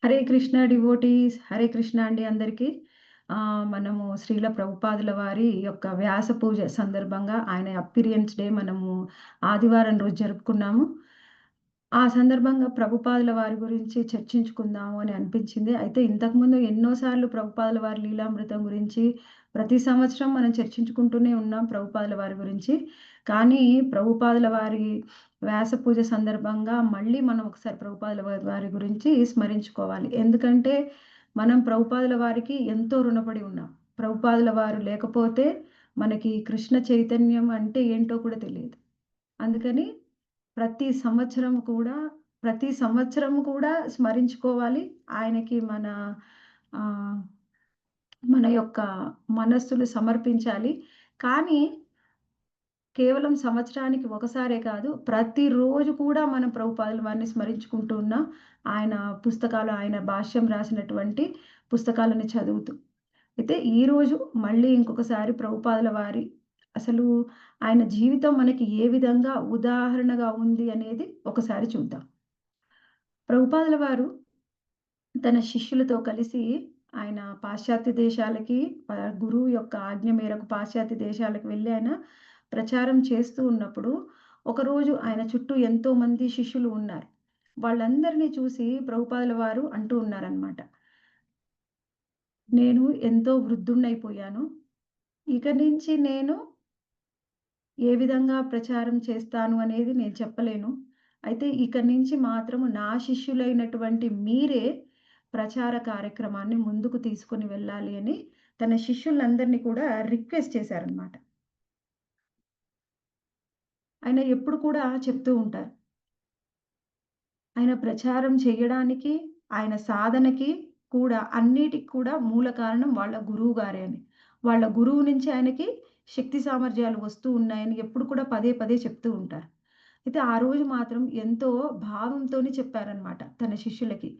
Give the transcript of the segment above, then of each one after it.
Hare Krishna devotees. Hare Krishna అండి అందరికీ. మనము శ్రీల ప్రభుపాదుల వారి యొక్క వ్యాస పూజ సందర్భంగా ఆయన అపిరియన్స్ డే మనము ఆదివారం రోజు జరుపుకున్నాము. ఆ సందర్భంగా ప్రభుపాదుల వారి గురించి చర్చించుకుందాము అని అనిపించింది. అయితే ఇంతకుముందు ఎన్నో సార్లు ప్రభుపాదుల వారి లీలామృతం గురించి ప్రతి సంవత్సరం మనం చర్చించుకుంటూనే ఉన్నాం ప్రభుపాదుల వారి గురించి. కానీ ప్రభుపాదుల వారి వ్యాస పూజ సందర్భంగా మళ్ళీ మనం ఒకసారి ప్రభుపాదుల వారి గురించి స్మరించుకోవాలి. ఎందుకంటే మనం ప్రభుపాదుల వారికి ఎంతో రుణపడి ఉన్నాం. ప్రభుపాదుల వారు లేకపోతే మనకి కృష్ణ చైతన్యం అంటే ఏంటో కూడా తెలియదు. అందుకని ప్రతి సంవత్సరం కూడా ప్రతి సంవత్సరం కూడా స్మరించుకోవాలి. ఆయనకి ఆహ్, మన యొక్క మనస్సులు సమర్పించాలి. కానీ కేవలం సంవత్సరానికి ఒకసారే కాదు, ప్రతిరోజు కూడా మనం ప్రభుపాదుల వారిని స్మరించుకుంటూ ఉన్నాం. ఆయన పుస్తకాలు, ఆయన భాష్యం రాసినటువంటి పుస్తకాలను చదువుతూ. అయితే ఈరోజు మళ్ళీ ఇంకొకసారి ప్రభుపాదుల వారి అసలు ఆయన జీవితం మనకి ఏ విధంగా ఉదాహరణగా ఉంది అనేది ఒకసారి చూద్దాం. ప్రభుపాదుల వారు తన శిష్యులతో కలిసి ఆయన పాశ్చాత్య దేశాలకి గురువు యొక్క ఆజ్ఞ మేరకు పాశ్చాత్య దేశాలకు వెళ్ళి ఆయన ప్రచారం చేస్తూ ఉన్నప్పుడు, ఒకరోజు ఆయన చుట్టూ ఎంతోమంది శిష్యులు ఉన్నారు. వాళ్ళందరిని చూసి ప్రభుపాదుల వారు అంటూ ఉన్నారనమాట. నేను ఎంతో వృద్ధుడినైపోయాను. ఇక నుంచి నేను ఏ విధంగా ప్రచారం చేస్తాను అనేది నేను చెప్పలేను. అయితే ఇక నుంచి మాత్రము నా శిష్యులైనటువంటి మీరే ప్రచార కార్యక్రమాన్ని ముందుకు తీసుకొని వెళ్ళాలి అని తన శిష్యులందరిని కూడా రిక్వెస్ట్ చేశారనమాట. ఆయన ఎప్పుడు కూడా చెప్తూ ఉంటారు. ఆయన ప్రచారం చేయడానికి, ఆయన సాధనకి కూడా అన్నిటికి కూడా మూల కారణం వాళ్ళ గురువు గారే అని. వాళ్ళ గురువు నుంచి ఆయనకి శక్తి సామర్థ్యాలు వస్తూ ఉన్నాయని ఎప్పుడు కూడా పదే పదే చెప్తూ ఉంటారు. అయితే ఆ రోజు మాత్రం ఎంతో భావంతోని చెప్పారనమాట తన శిష్యులకి.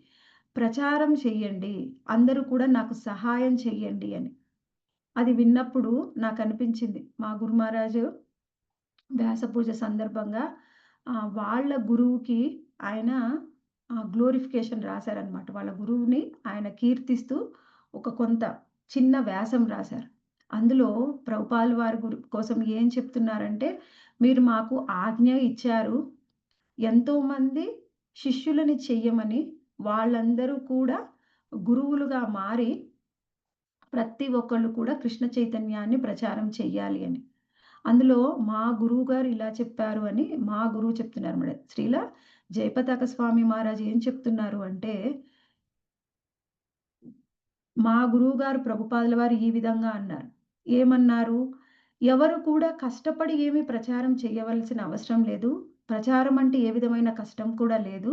ప్రచారం చెయ్యండి. అందరూ కూడా నాకు సహాయం చెయ్యండి అని. అది విన్నప్పుడు నాకనిపించింది. మా గురు మహారాజు వ్యాస పూజ సందర్భంగా వాళ్ళ గురువుకి ఆయన గ్లోరిఫికేషన్ రాశారనమాట. వాళ్ళ గురువుని ఆయన కీర్తిస్తూ ఒక కొంత చిన్న వ్యాసం రాశారు. అందులో ప్రభుపాల్ వారి కోసం ఏం చెప్తున్నారంటే, "మీరు మాకు ఆజ్ఞ ఇచ్చారు. ఎంతోమంది శిష్యులని చెయ్యమని. వాళ్ళందరూ కూడా గురువులుగా మారి ప్రతి ఒక్కళ్ళు కూడా కృష్ణ చైతన్యాన్ని ప్రచారం చెయ్యాలి" అని. అందులో మా గురువుగారు ఇలా చెప్పారు అని మా గురువు చెప్తున్నారన్నమాట. శ్రీల జయపతాక స్వామి మహారాజ్ ఏం చెప్తున్నారు అంటే, మా గురువుగారు ప్రభుపాదుల వారు ఈ విధంగా అన్నారు. ఏమన్నారు? "ఎవరు కూడా కష్టపడి ఏమి ప్రచారం చేయవలసిన అవసరం లేదు. ప్రచారం అంటే ఏ విధమైన కష్టం కూడా లేదు.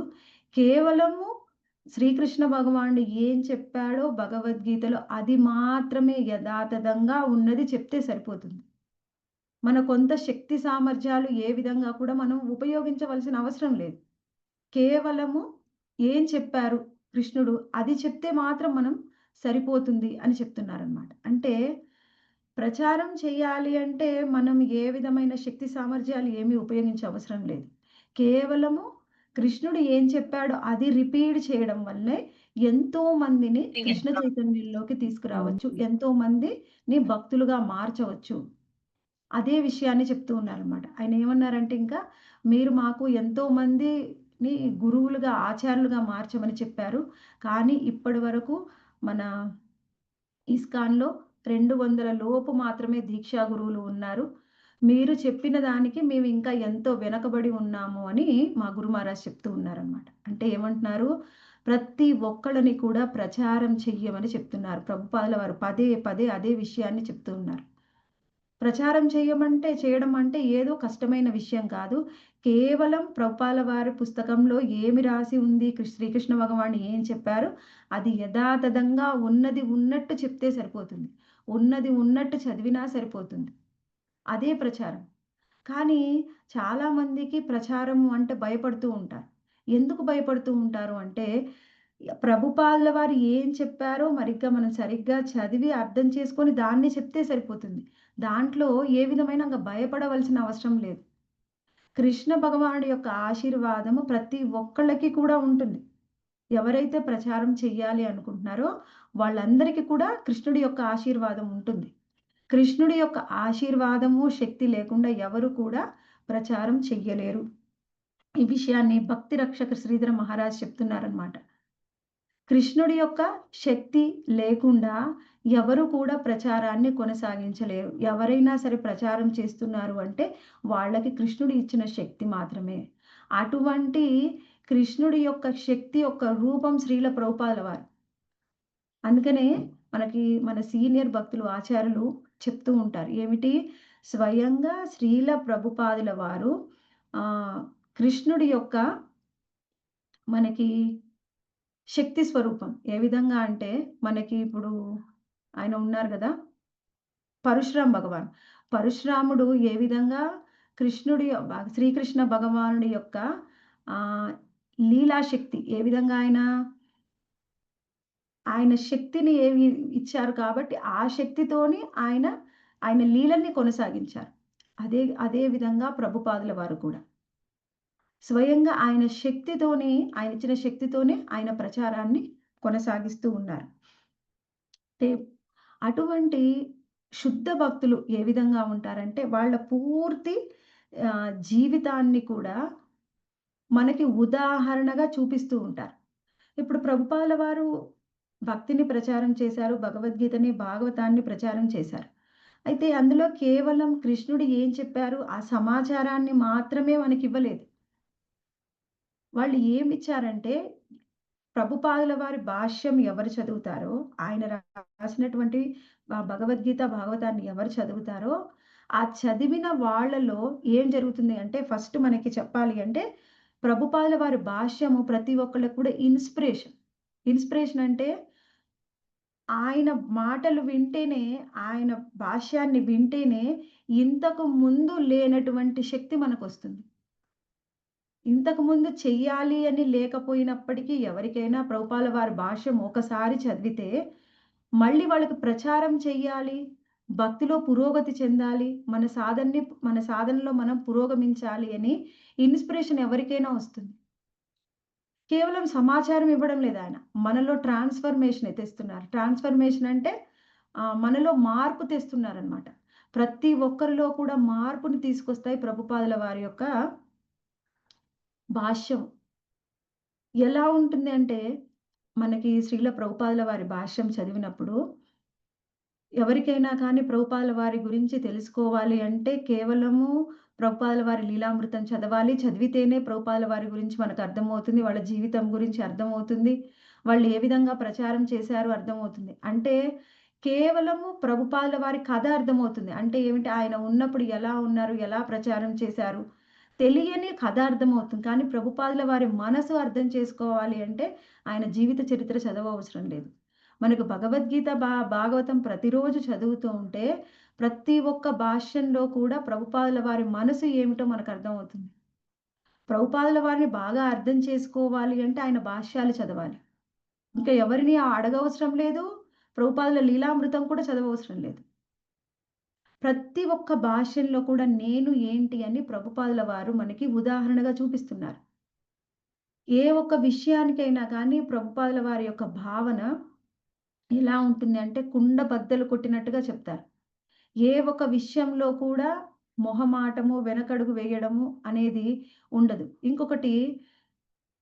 కేవలము శ్రీకృష్ణ భగవానుడు ఏం చెప్పాడో భగవద్గీతలో అది మాత్రమే యథాతథంగా ఉన్నది చెప్తే సరిపోతుంది. మన కొంత శక్తి సామర్థ్యాలు ఏ విధంగా కూడా మనం ఉపయోగించవలసిన అవసరం లేదు. కేవలము ఏం చెప్పారు కృష్ణుడు అది చెప్తే మాత్రం మనం సరిపోతుంది అని చెప్తున్నారనమాట. అంటే ప్రచారం చేయాలి అంటే మనం ఏ విధమైన శక్తి సామర్థ్యాలు ఏమీ ఉపయోగించే అవసరం లేదు. కేవలము కృష్ణుడు ఏం చెప్పాడో అది రిపీట్ చేయడం వల్లే ఎంతో మందిని కృష్ణ చైతన్యంలోకి తీసుకురావచ్చు. ఎంతో మందిని భక్తులుగా మార్చవచ్చు. అదే విషయాన్ని చెప్తూ ఉన్నారనమాట. ఆయన ఏమన్నారంటే ఇంకా, "మీరు మాకు ఎంతో మందిని గురువులుగా, ఆచార్యులుగా మార్చమని చెప్పారు. కానీ ఇప్పటి వరకు మన ఇస్కాన్‌లో 200 లోపు మాత్రమే దీక్షా గురువులు ఉన్నారు. మీరు చెప్పిన దానికి మేము ఇంకా ఎంతో వెనకబడి ఉన్నాము" అని మా గురు మహారాజ్ చెప్తూ ఉన్నారనమాట. అంటే ఏమంటున్నారు? ప్రతి ఒక్కళ్ళని కూడా ప్రచారం చెయ్యమని చెప్తున్నారు. ప్రభుపాదుల వారు పదే పదే అదే విషయాన్ని చెప్తూ ఉన్నారు. ప్రచారం చేయడం అంటే ఏదో కష్టమైన విషయం కాదు. కేవలం ప్రభుపాల వారి పుస్తకంలో ఏమి రాసి ఉంది, శ్రీకృష్ణ భగవానుడు ఏం చెప్పారో అది యథాతథంగా ఉన్నది ఉన్నట్టు చెప్తే సరిపోతుంది. ఉన్నది ఉన్నట్టు చదివినా సరిపోతుంది. అదే ప్రచారం. కానీ చాలామందికి ప్రచారము అంటే భయపడుతూ ఉంటారు. ఎందుకు భయపడుతూ ఉంటారు అంటే, ప్రభుపాదుల వారు ఏం చెప్పారో మనం సరిగ్గా చదివి అర్థం చేసుకొని దాన్ని చెప్తే సరిపోతుంది. దాంట్లో ఏ విధమైన భయపడవలసిన అవసరం లేదు. కృష్ణ భగవానుడి యొక్క ఆశీర్వాదము ప్రతి ఒక్కళ్ళకి కూడా ఉంటుంది. ఎవరైతే ప్రచారం చెయ్యాలి అనుకుంటున్నారో వాళ్ళందరికీ కూడా కృష్ణుడి యొక్క ఆశీర్వాదం ఉంటుంది. కృష్ణుడి యొక్క ఆశీర్వాదము, శక్తి లేకుండా ఎవరు కూడా ప్రచారం చెయ్యలేరు. ఈ విషయాన్ని భక్తి రక్షక శ్రీధర మహారాజ్ చెప్తున్నారనమాట. కృష్ణుడి యొక్క శక్తి లేకుండా ఎవరు కూడా ప్రచారాన్ని కొనసాగించలేరు. ఎవరైనా సరే ప్రచారం చేస్తున్నారు అంటే వాళ్ళకి కృష్ణుడు ఇచ్చిన శక్తి మాత్రమే. అటువంటి కృష్ణుడి యొక్క శక్తి యొక్క రూపం శ్రీల ప్రభుపాదుల వారు. అందుకనే మనకి మన సీనియర్ భక్తులు, ఆచార్యులు చెప్తూ ఉంటారు. ఏమిటి? స్వయంగా శ్రీల ప్రభుపాదుల వారు కృష్ణుడి యొక్క మనకి శక్తి స్వరూపం. ఏ విధంగా అంటే మనకి ఇప్పుడు ఆయన ఉన్నారు గదా! పరశురాం భగవాన్. పరశురాముడు ఏ విధంగా శ్రీకృష్ణ భగవానుడి యొక్క ఆహ్, లీలాశక్తి ఏ విధంగా ఆయన శక్తిని ఇచ్చారు కాబట్టి, ఆ శక్తితోని ఆయన లీలల్ని కొనసాగించారు. అదే అదే విధంగా ప్రభుపాదుల వారు కూడా. స్వయంగా ఆయనిచ్చిన శక్తితోనే ఆయన ప్రచారాన్ని కొనసాగిస్తూ ఉన్నారు. అంటే అటువంటి శుద్ధ భక్తులు ఏ విధంగా ఉంటారంటే, వాళ్ళ పూర్తి జీవితాన్ని కూడా మనకి ఉదాహరణగా చూపిస్తూ ఉంటారు. ఇప్పుడు ప్రభుపాదుల వారు భక్తిని ప్రచారం చేశారు. భగవద్గీతని, భాగవతాన్ని ప్రచారం చేశారు. అయితే అందులో కేవలం కృష్ణుడు ఏం చెప్పారు? ఆ సమాచారాన్ని మాత్రమే మనకివ్వలేదు. వాళ్ళు ఏమిచ్చారంటే, ప్రభుపాదుల వారి భాష్యం ఎవరు చదువుతారో, ఆయన రాసినటువంటి భగవద్గీత, భాగవతాన్ని ఎవరు చదువుతారో, ఆ చదివిన వాళ్ళలో ఏం జరుగుతుంది అంటే, ఫస్ట్ మనకి చెప్పాలి అంటే, ప్రభుపాదుల వారి భాష్యము ప్రతి ఒక్కళ్ళకి కూడా ఇన్‌స్పిరేషన్. ఇన్‌స్పిరేషన్ అంటే, ఆయన మాటలు వింటేనే, ఆయన భాష్యాన్ని వింటేనే, ఇంతకు ముందు లేనటువంటి శక్తి మనకొస్తుంది. ఇంతకుముందు చెయ్యాలి అని లేకపోయినప్పటికీ ఎవరికైనా ప్రభుపాదుల వారి భాష్యం ఒకసారి చదివితే, మళ్ళీ వాళ్ళకి ప్రచారం చెయ్యాలి, భక్తిలో పురోగతి చెందాలి, మన సాధనలో మనం పురోగమించాలి అని ఇన్‌స్పిరేషన్ ఎవరికైనా వస్తుంది. కేవలం సమాచారం ఇవ్వడం లేదాయన. మనలో ట్రాన్స్‌ఫర్మేషన్ తెస్తున్నారు. ట్రాన్స్‌ఫర్మేషన్ అంటే మనలో మార్పు తెస్తున్నారనమాట. ప్రతి ఒక్కరిలో కూడా మార్పుని తీసుకొస్తాయి ప్రభుపాదుల వారి యొక్క భాష్యం. ఎలా ఉంటుంది అంటే, మనకి శ్రీల ప్రభుపాదుల వారి భాష్యం చదివినప్పుడు, ఎవరికైనా కానీ ప్రభుపాదుల వారి గురించి తెలుసుకోవాలి అంటే, కేవలము ప్రభుపాదుల వారి లీలామృతం చదవాలి. చదివితేనే ప్రభుపాదుల వారి గురించి మనకు అర్థమవుతుంది. వాళ్ళ జీవితం గురించి అర్థమవుతుంది. వాళ్ళు ఏ విధంగా ప్రచారం చేశారో అర్థమవుతుంది. అంటే, కేవలము ప్రభుపాదుల వారి కథ అర్థమవుతుంది. అంటే ఏమిటి? ఆయన ఉన్నప్పుడు ఎలా ఉన్నారు? ఎలా ప్రచారం చేశారు? తెలియని కథ అర్థమవుతుంది. కానీ ప్రభుపాదుల వారి మనసు అర్థం చేసుకోవాలి అంటే, ఆయన జీవిత చరిత్ర చదవవసరం లేదు. మనకు భగవద్గీత, భాగవతం ప్రతిరోజు చదువుతూ ఉంటే, ప్రతి ఒక్క భాష్యంలో కూడా ప్రభుపాదుల వారి మనసు ఏమిటో మనకు అర్థమవుతుంది. ప్రభుపాదుల వారిని బాగా అర్థం చేసుకోవాలి అంటే, ఆయన భాష్యాలు చదవాలి. ఇంకా ఎవరిని అడగవసరం లేదు. ప్రభుపాదుల లీలామృతం కూడా చదవవసరం లేదు. ప్రతి ఒక్క భాష్యంలో కూడా నేను ఏంటి అని ప్రభుపాదుల వారు మనకి ఉదాహరణగా చూపిస్తున్నారు. ఏ ఒక్క విషయానికైనా కానీ ప్రభుపాదుల వారి యొక్క భావన ఎలా ఉంటుంది అంటే కుండ బద్దలు కొట్టినట్టుగా చెప్తారు. ఏ ఒక్క విషయంలో కూడా మొహమాటము, వెనకడుగు వేయడము అనేది ఉండదు. ఇంకొకటి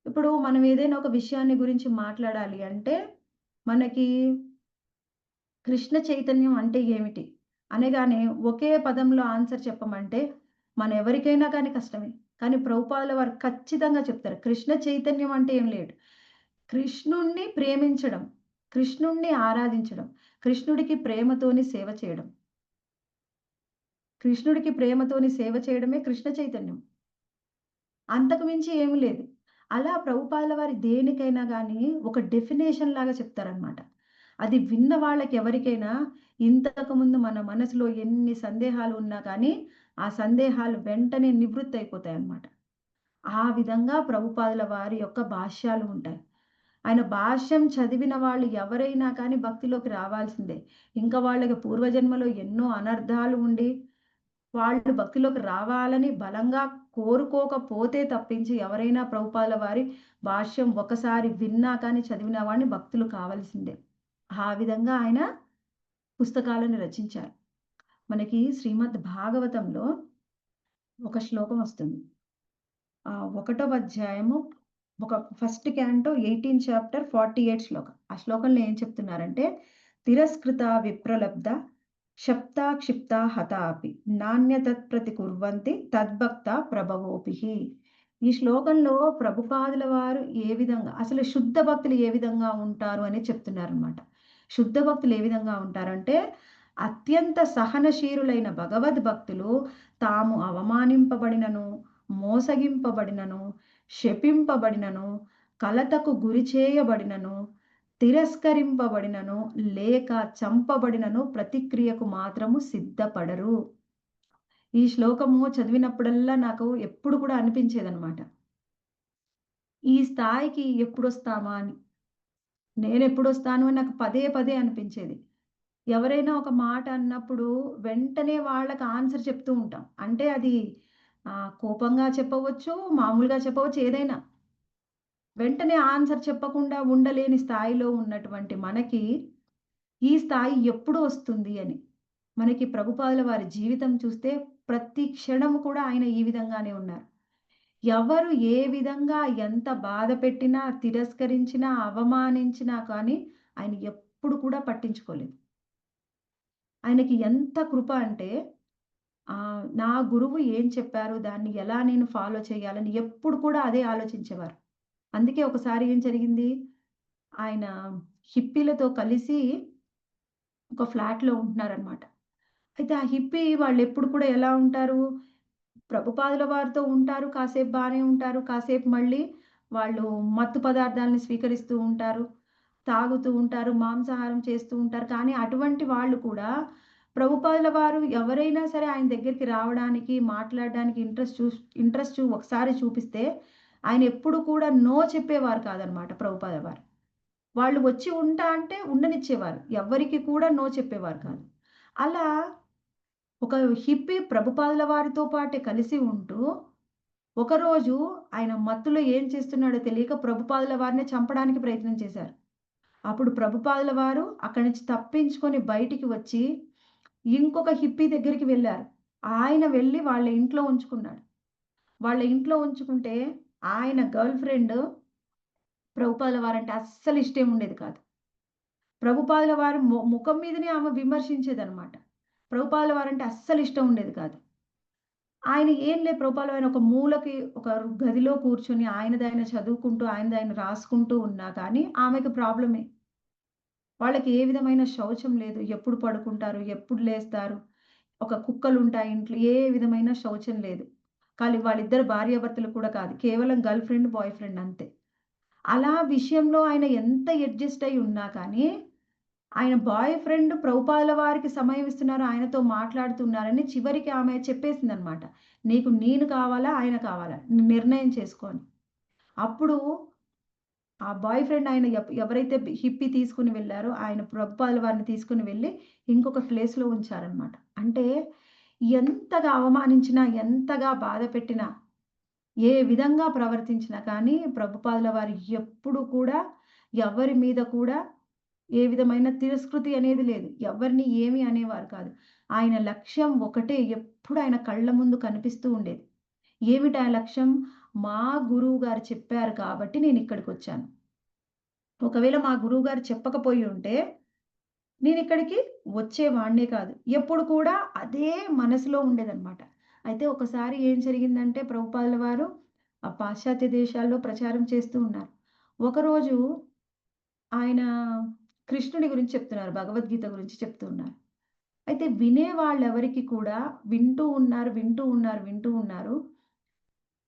ఇప్పుడు మనం ఏదైనా ఒక విషయాన్ని గురించి మాట్లాడాలి అంటే మనకి కృష్ణ చైతన్యం అంటే ఏమిటి? అనగానే ఒకే పదంలో ఆన్సర్ చెప్పమంటే, మన ఎవరికైనా కానీ కష్టమే. కానీ ప్రభుపాదుల వారు ఖచ్చితంగా చెప్తారు. కృష్ణ చైతన్యం అంటే ఏం లేదు. కృష్ణుణ్ణి ప్రేమించడం, కృష్ణుణ్ణి ఆరాధించడం, కృష్ణుడికి ప్రేమతోని సేవ చేయడం. కృష్ణుడికి ప్రేమతోని సేవ చేయడమే కృష్ణ చైతన్యం. అంతకు మించి ఏమి లేదు. అలా ప్రభుపాదుల వారు దేనికైనా గానీ ఒక డెఫినేషన్ లాగా చెప్తారనమాట. అది విన్న వాళ్ళకి ఎవరికైనా ఇంతకుముందు మన మనసులో ఎన్ని సందేహాలు ఉన్నా కానీ, ఆ సందేహాలు వెంటనే నివృత్తయిపోతాయన్నమాట. ఆ విధంగా ప్రభుపాదుల వారి యొక్క భాష్యాలు ఉంటాయి. ఆయన భాష్యం చదివిన వాళ్ళు ఎవరైనా కానీ భక్తిలోకి రావాల్సిందే. ఇంకా వాళ్ళకి పూర్వజన్మలో ఎన్నో అనర్థాలు ఉండి, వాళ్ళు భక్తిలోకి రావాలని బలంగా కోరుకోకపోతే తప్పించి ఎవరైనా ప్రభుపాదుల వారి భాష్యం ఒకసారి విన్నా కానీ చదివిన వాడిని భక్తులు కావాల్సిందే. ఆ విధంగా ఆయన పుస్తకాలను రచించారు. మనకి శ్రీమద్ భాగవతంలో ఒక శ్లోకం వస్తుంది. ఒకటవ అధ్యాయము ఫస్ట్ క్యాంటో 18 చాప్టర్ 48 శ్లోకం. ఆ శ్లోకంలో ఏం చెప్తున్నారంటే, తిరస్కృత విప్రలబ్ధ శప్తా క్షిప్తా హతా అపి నాణ్యతత్ప్రతి కుర్వంతి తద్భక్త ప్రభవోపిః. ఈ శ్లోకంలో ప్రభుపాదుల వారు ఏ విధంగా అసలు శుద్ధ భక్తులు ఏ విధంగా ఉంటారు అని చెప్తున్నారనమాట. శుద్ధ భక్తులు ఏ విధంగా ఉంటారంటే, అత్యంత సహనశీలులైన భగవద్భక్తులు తాము అవమానింపబడినను, మోసగింపబడినను, శపింపబడినను, కలతకు గురి చేయబడినను, తిరస్కరింపబడినను, లేక చంపబడినను ప్రతిక్రియకు మాత్రము సిద్ధపడరు. ఈ శ్లోకము చదివినప్పుడల్లా నాకు ఎప్పుడు కూడా అనిపించేదనమాట. ఈ స్థాయికి ఎప్పుడొస్తామా అని. నేనెప్పుడొస్తాను అని నాకు పదే పదే అనిపించేది. ఎవరైనా ఒక మాట అన్నప్పుడు వెంటనే వాళ్ళకి ఆన్సర్ చెప్తూ ఉంటాం. అంటే అది కోపంగా చెప్పవచ్చు, మామూలుగా చెప్పవచ్చు ఏదైనా. వెంటనే ఆన్సర్ చెప్పకుండా ఉండలేని స్థాయిలో ఉన్నటువంటి మనకి, ఈ స్థాయి ఎప్పుడు వస్తుంది అని. మనకి ప్రభుపాదుల వారి జీవితం చూస్తే ప్రతి క్షణం కూడా ఆయన ఈ విధంగానే ఉన్నారు. ఎవరు ఏ విధంగా ఎంత బాధ పెట్టినా, తిరస్కరించినా, అవమానించినా కానీ ఆయన ఎప్పుడు కూడా పట్టించుకోలేదు. ఆయనకి ఎంత కృప అంటే నా గురువు ఏం చెప్పారు, దాన్ని ఎలా నేను ఫాలో చేయాలని ఎప్పుడు కూడా అదే ఆలోచించేవారు. అందుకే ఒకసారి ఏం జరిగింది, ఆయన హిప్పీలతో కలిసి ఒక ఫ్లాట్‌లో ఉంటున్నారనమాట. అయితే ఆ హిప్పీ వాళ్ళెప్పుడు కూడా ఎలా ఉంటారు, ప్రభుపాదుల వారితో ఉంటారు, కాసేపు బానే ఉంటారు. కాసేపు మళ్ళీ వాళ్ళు మత్తు పదార్థాలను స్వీకరిస్తూ ఉంటారు. తాగుతూ ఉంటారు, మాంసాహారం చేస్తూ ఉంటారు. కానీ అటువంటి వాళ్ళు కూడా ప్రభుపాదుల వారు ఎవరైనా సరే ఆయన దగ్గరికి రావడానికి, మాట్లాడడానికి ఇంట్రెస్ట్ ఒకసారి చూపిస్తే ఆయన ఎప్పుడు కూడా నో చెప్పేవారు కాదనమాట ప్రభుపాదుల వారు. వాళ్ళు వచ్చి ఉంటా అంటే ఉండనిచ్చేవారు. ఎవ్వరికి కూడా నో చెప్పేవారు కాదు. అలా ఒక హిప్పీ ప్రభుపాదుల వారితో పాటే కలిసి ఉంటూ, ఒకరోజు ఆయన మత్తులో ఏం చేస్తున్నాడో తెలియక ప్రభుపాదుల వారిని చంపడానికి ప్రయత్నం చేశారు. అప్పుడు ప్రభుపాదుల వారు అక్కడి నుంచి తప్పించుకొని బయటికి వచ్చి, ఇంకొక హిప్పీ దగ్గరికి వెళ్లారు. ఆయన వెళ్లి వాళ్ళ ఇంట్లో ఉంచుకున్నాడు. వాళ్ళ ఇంట్లో ఉంచుకుంటే, ఆయన గర్ల్ ఫ్రెండ్ ప్రభుపాదుల వారంటే అస్సలు ఇష్టం ఉండేది కాదు. ప్రభుపాదుల వారి ముఖం మీదనే ఆమె విమర్శించేదనమాట. ప్రభుపాదుల వారంటే అస్సలు ఇష్టం ఉండేది కాదు. ఆయన ఏం లేదు ప్రభుపాదుల వారు ఒక మూలకి ఒక గదిలో కూర్చొని ఆయనదాయన చదువుకుంటూ, ఆయనదాయన రాసుకుంటూ ఉన్నా కానీ ఆమెకి ప్రాబ్లమే. వాళ్ళకి ఏ విధమైన శౌచం లేదు. ఎప్పుడు పడుకుంటారు? ఎప్పుడు లేస్తారు? ఒక కుక్కలుంటాయి ఇంట్లో. ఏ విధమైన శౌచం లేదు. కానీ వాళ్ళిద్దరు భార్యాభర్తలు కూడా కాదు. కేవలం గర్ల్ ఫ్రెండ్, బాయ్ ఫ్రెండ్ అంతే. అలా విషయంలో ఆయన ఎంత అడ్జస్ట్ అయ్యి ఉన్నా కానీ, ఆయన బాయ్ ఫ్రెండ్ ప్రభుపాదుల వారికి సమయం ఇస్తున్నారు, ఆయనతో మాట్లాడుతున్నారని చివరికి ఆమె చెప్పేసిందనమాట. నీకు నేను కావాలా? ఆయన కావాలా? నిర్ణయం చేసుకో అని. అప్పుడు ఆ బాయ్ ఫ్రెండ్ ఆయన ఎవరైతే హిప్పీ తీసుకొని వెళ్లారో, ఆయన ప్రభుపాదుల వారిని తీసుకొని వెళ్లి ఇంకొక ప్లేస్‌లో ఉంచారనమాట. అంటే ఎంతగా అవమానించినా, ఎంతగా బాధపెట్టినా, ఏ విధంగా ప్రవర్తించినా కానీ ప్రభుపాదుల వారు ఎప్పుడు కూడా ఎవరి మీద కూడా ఏ విధమైన తిరస్కృతి అనేది లేదు. ఎవరిని ఏమి అనేవారు కాదు. ఆయన లక్ష్యం ఒకటే ఎప్పుడు ఆయన కళ్ళ ముందు కనిపిస్తూ ఉండేది. ఏమిటి ఆ లక్ష్యం? మా గురువు గారు చెప్పారు కాబట్టి నేనిక్కడికొచ్చాను. ఒకవేళ మా గురువుగారు చెప్పకపోయి ఉంటే, నేనిక్కడికి వచ్చేవాడినే కాదు. ఎప్పుడు కూడా అదే మనసులో ఉండేదనమాట. అయితే ఒకసారి ఏం జరిగిందంటే, ప్రభుపాదుల వారు పాశ్చాత్య దేశాల్లో ప్రచారం చేస్తూ ఉన్నారు. ఒకరోజు ఆయన కృష్ణుడి గురించి చెప్తున్నారు. భగవద్గీత గురించి చెప్తూ ఉన్నారు. అయితే వినేవాళ్ళెవరికి కూడా వింటూ ఉన్నారు.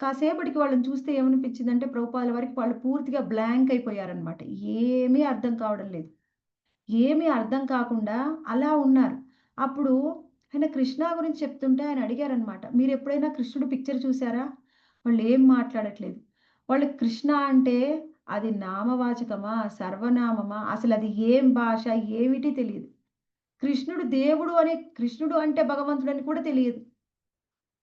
కాసేపటికి వాళ్ళని చూస్తే ఏమనిపించిందంటే ప్రభుపాదుల వారికి వాళ్ళు పూర్తిగా బ్లాంక్ అయిపోయారనమాట. ఏమీ అర్థం కావడం లేదు. ఏమీ అర్థం కాకుండా అలా ఉన్నారు. అప్పుడు ఆయన కృష్ణ గురించి చెప్తుంటే ఆయన అడిగారనమాట. "మీరెప్పుడైనా కృష్ణుడు పిక్చర్ చూసారా?" వాళ్ళేం మాట్లాడట్లేదు. వాళ్ళు కృష్ణ అంటే అది నామవాచకమా? సర్వనామమా? అసలది ఏం భాష? ఏమిటి తెలీదు. కృష్ణుడు దేవుడు అని కృష్ణుడు అంటే భగవంతుడని కూడా తెలియదు.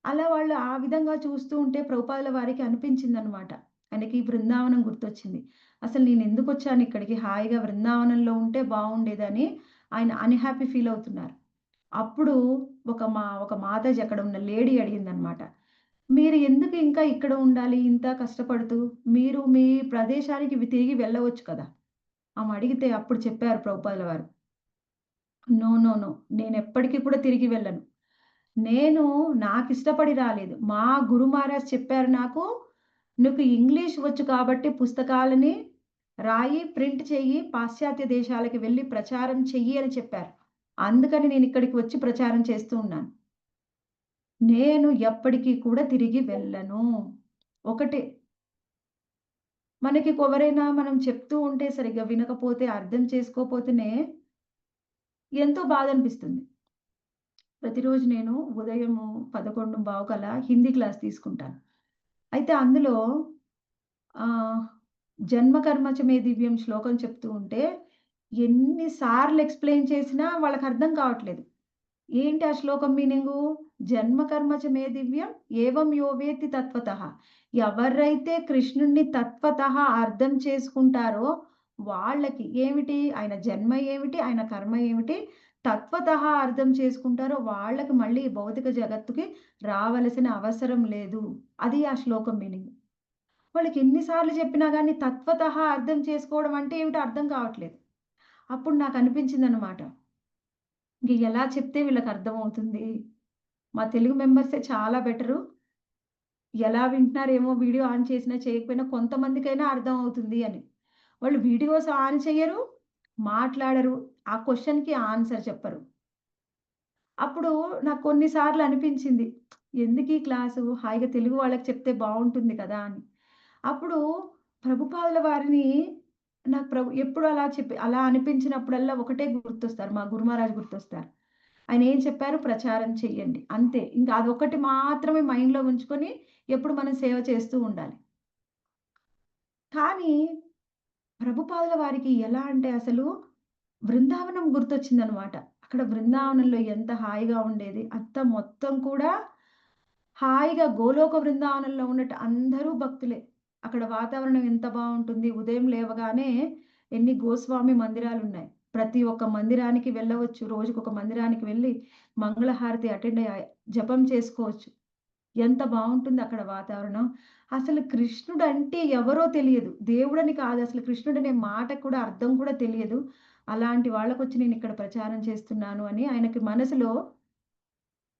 అలా వాళ్ళు ఆ విధంగా చూస్తూ ఉంటే ప్రభుపాదుల వారికి అనిపించిందనమాట. ఆయనకి బృందావనం గుర్తొచ్చింది. అసలు నేనెందుకొచ్చాను ఇక్కడికి? హాయిగా బృందావనంలో ఉంటే బావుండేదని ఆయన అన్‌హ్యాపీ ఫీల్ అవుతున్నారు. అప్పుడు ఒక మాతాజీ అక్కడ ఉన్న లేడీ అడిగిందనమాట. "మీరు ఎందుకు ఇంకా ఇక్కడ ఉండాలి ఇంత కష్టపడుతూ? మీరు మీ ప్రదేశానికి తిరిగి వెళ్ళవచ్చు కదా!" ఆమె అడిగితే అప్పుడు చెప్పారు ప్రభుపాదుల వారు. "No, no, no. నేనెప్పటికి కూడా తిరిగి వెళ్ళను. నేను నాకిష్టపడి రాలేదు. మా గురు మహారాజ్ చెప్పారు నాకు, "నీకు ఇంగ్లీష్ వచ్చు కాబట్టి పుస్తకాలని రాయి, ప్రింట్ చెయ్యి, పాశ్చాత్య దేశాలకి వెళ్లి ప్రచారం చెయ్యి" అని చెప్పారు. అందుకని నేనిక్కడికి వచ్చి ప్రచారం చేస్తూ ఉన్నాను. నేను ఎప్పటికి కూడా తిరిగి వెళ్ళను. ఒకటే మనకి ఎవరైనా మనం చెప్తూ ఉంటే సరిగ్గా వినకపోతే, అర్థం చేసుకోపోతేనే ఎంతో బాధనిపిస్తుంది. ప్రతిరోజు నేను ఉదయము 11:15 కల్లా హిందీ క్లాస్ తీసుకుంటాను. అయితే అందులో ఆహ్, 'జన్మ కర్మ చ మే దివ్యం' శ్లోకం చెప్తూ ఉంటే, ఎన్ని సార్లు ఎక్స్‌ప్లెయిన్ చేసినా వాళ్ళకర్థం కావట్లేదు. ఏంటి ఆ శ్లోకం మీనింగు? జన్మ కర్మ చ మే దివ్యం ఏవం యో వేత్తి తత్వతః. ఎవరైతే కృష్ణుడిని తత్వతః అర్థం చేసుకుంటారో వాళ్ళకి ఏమిటి? ఆయన జన్మ ఏమిటి? ఆయన కర్మ ఏమిటి? తత్వతః అర్థం చేసుకుంటారో వాళ్ళకి మళ్ళీ ఈ భౌతిక జగత్తుకి రావలసిన అవసరం లేదు. అది ఆ శ్లోకం మీనింగ్. వాళ్ళకి ఎన్ని సార్లు చెప్పినా గాని తత్వతః అర్థం చేసుకోవడం అంటే ఏమిటో అర్థం కావట్లేదు. అప్పుడు నాకనిపించిందనమాట. ఇంక ఎలా చెప్తే వీళ్ళకర్థమవుతుంది? మా తెలుగు మెంబర్సే చాలా బెటరు. ఎలా వింటున్నారేమో వీడియో ఆన్ చేసినా, చేయకపోయినా కొంతమందికైనా అర్థమవుతుంది అని. వాళ్ళు వీడియోస్ ఆన్ చెయ్యరు, మాట్లాడరు. ఆ క్వెషన్‌కి ఆన్సర్ చెప్పరు. అప్పుడు నాకు కొన్ని సార్లు అనిపించింది. ఎందుకీ క్లాసు? హాయిగా తెలుగు వాళ్ళకి చెప్తే బావుంటుంది కదా! అని. అప్పుడు ప్రభుపాదుల వారిని నాకు ఎప్పుడు అలా అనిపించినప్పుడల్లా ఒకటే గుర్తొస్తారు. మా గురు మహారాజ్ గుర్తొస్తారు. ఆయన ఏం చెప్పారు? ప్రచారం చెయ్యండి. అంతే. ఇంకా అదొక్కటి మాత్రమే మైండ్‌లో ఉంచుకొని ఎప్పుడు మనం సేవ చేస్తూ ఉండాలి. కానీ ప్రభుపాదుల వారికి ఎలా అంటే అసలు బృందావనం గుర్తొచ్చిందనమాట. అక్కడ బృందావనంలో ఎంత హాయిగా ఉండేది. అంతా మొత్తం కూడా హాయిగా గోలోక బృందావనంలో ఉన్నట్టు అందరూ భక్తులే. అక్కడ వాతావరణం ఎంత బావుంటుంది. ఉదయం లేవగానే ఎన్ని గోస్వామి మందిరాలున్నాయి. ప్రతి ఒక్క మందిరానికి వెళ్ళవచ్చు. రోజుకొక మందిరానికి వెళ్లి మంగళహారతి అటెండ్ అయ్యి జపం చేసుకోవచ్చు. ఎంత బావుంటుంది అక్కడ వాతావరణం. అసలు కృష్ణుడంటే ఎవరో తెలియదు. దేవుడని కాదు అసలు కృష్ణుడనే మాటకు కూడా అర్థం కూడా తెలియదు. అలాంటి వాళ్ళకొచ్చి నేనిక్కడ ప్రచారం చేస్తున్నాను అని ఆయనకి మనసులో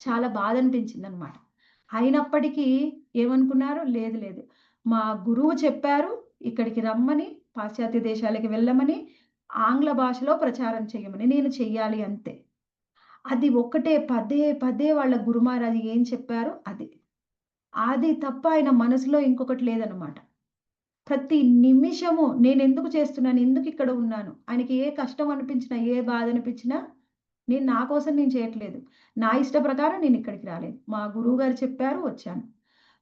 చాలా బాధనిపించిందనమాట. అయినప్పటికీ ఏమనుకున్నారు? లేదు లేదు. మా గురువు చెప్పారు ఇక్కడికి రమ్మని, పాశ్చాత్య దేశాలకి వెళ్ళమని, ఆంగ్ల భాషలో ప్రచారం చేయమని. నేను చెయ్యాలి అంతే. అది ఒక్కటే పదే పదే వాళ్ళ గురు మహారాజ్ ఏం చెప్పారో అది. అది తప్ప ఆయన మనసులో ఇంకొకటి లేదనమాట. ప్రతి నిమిషము నేనెందుకు చేస్తున్నాను? ఎందుకిక్కడ ఉన్నాను? ఆయనకి ఏ కష్టం అనిపించినా, ఏ బాధ అనిపించినా నా కోసం నేను చేయట్లేదు. నా ఇష్ట ప్రకారం నేనిక్కడికి రాలేదు. మా గురువుగారు చెప్పారు వచ్చాను.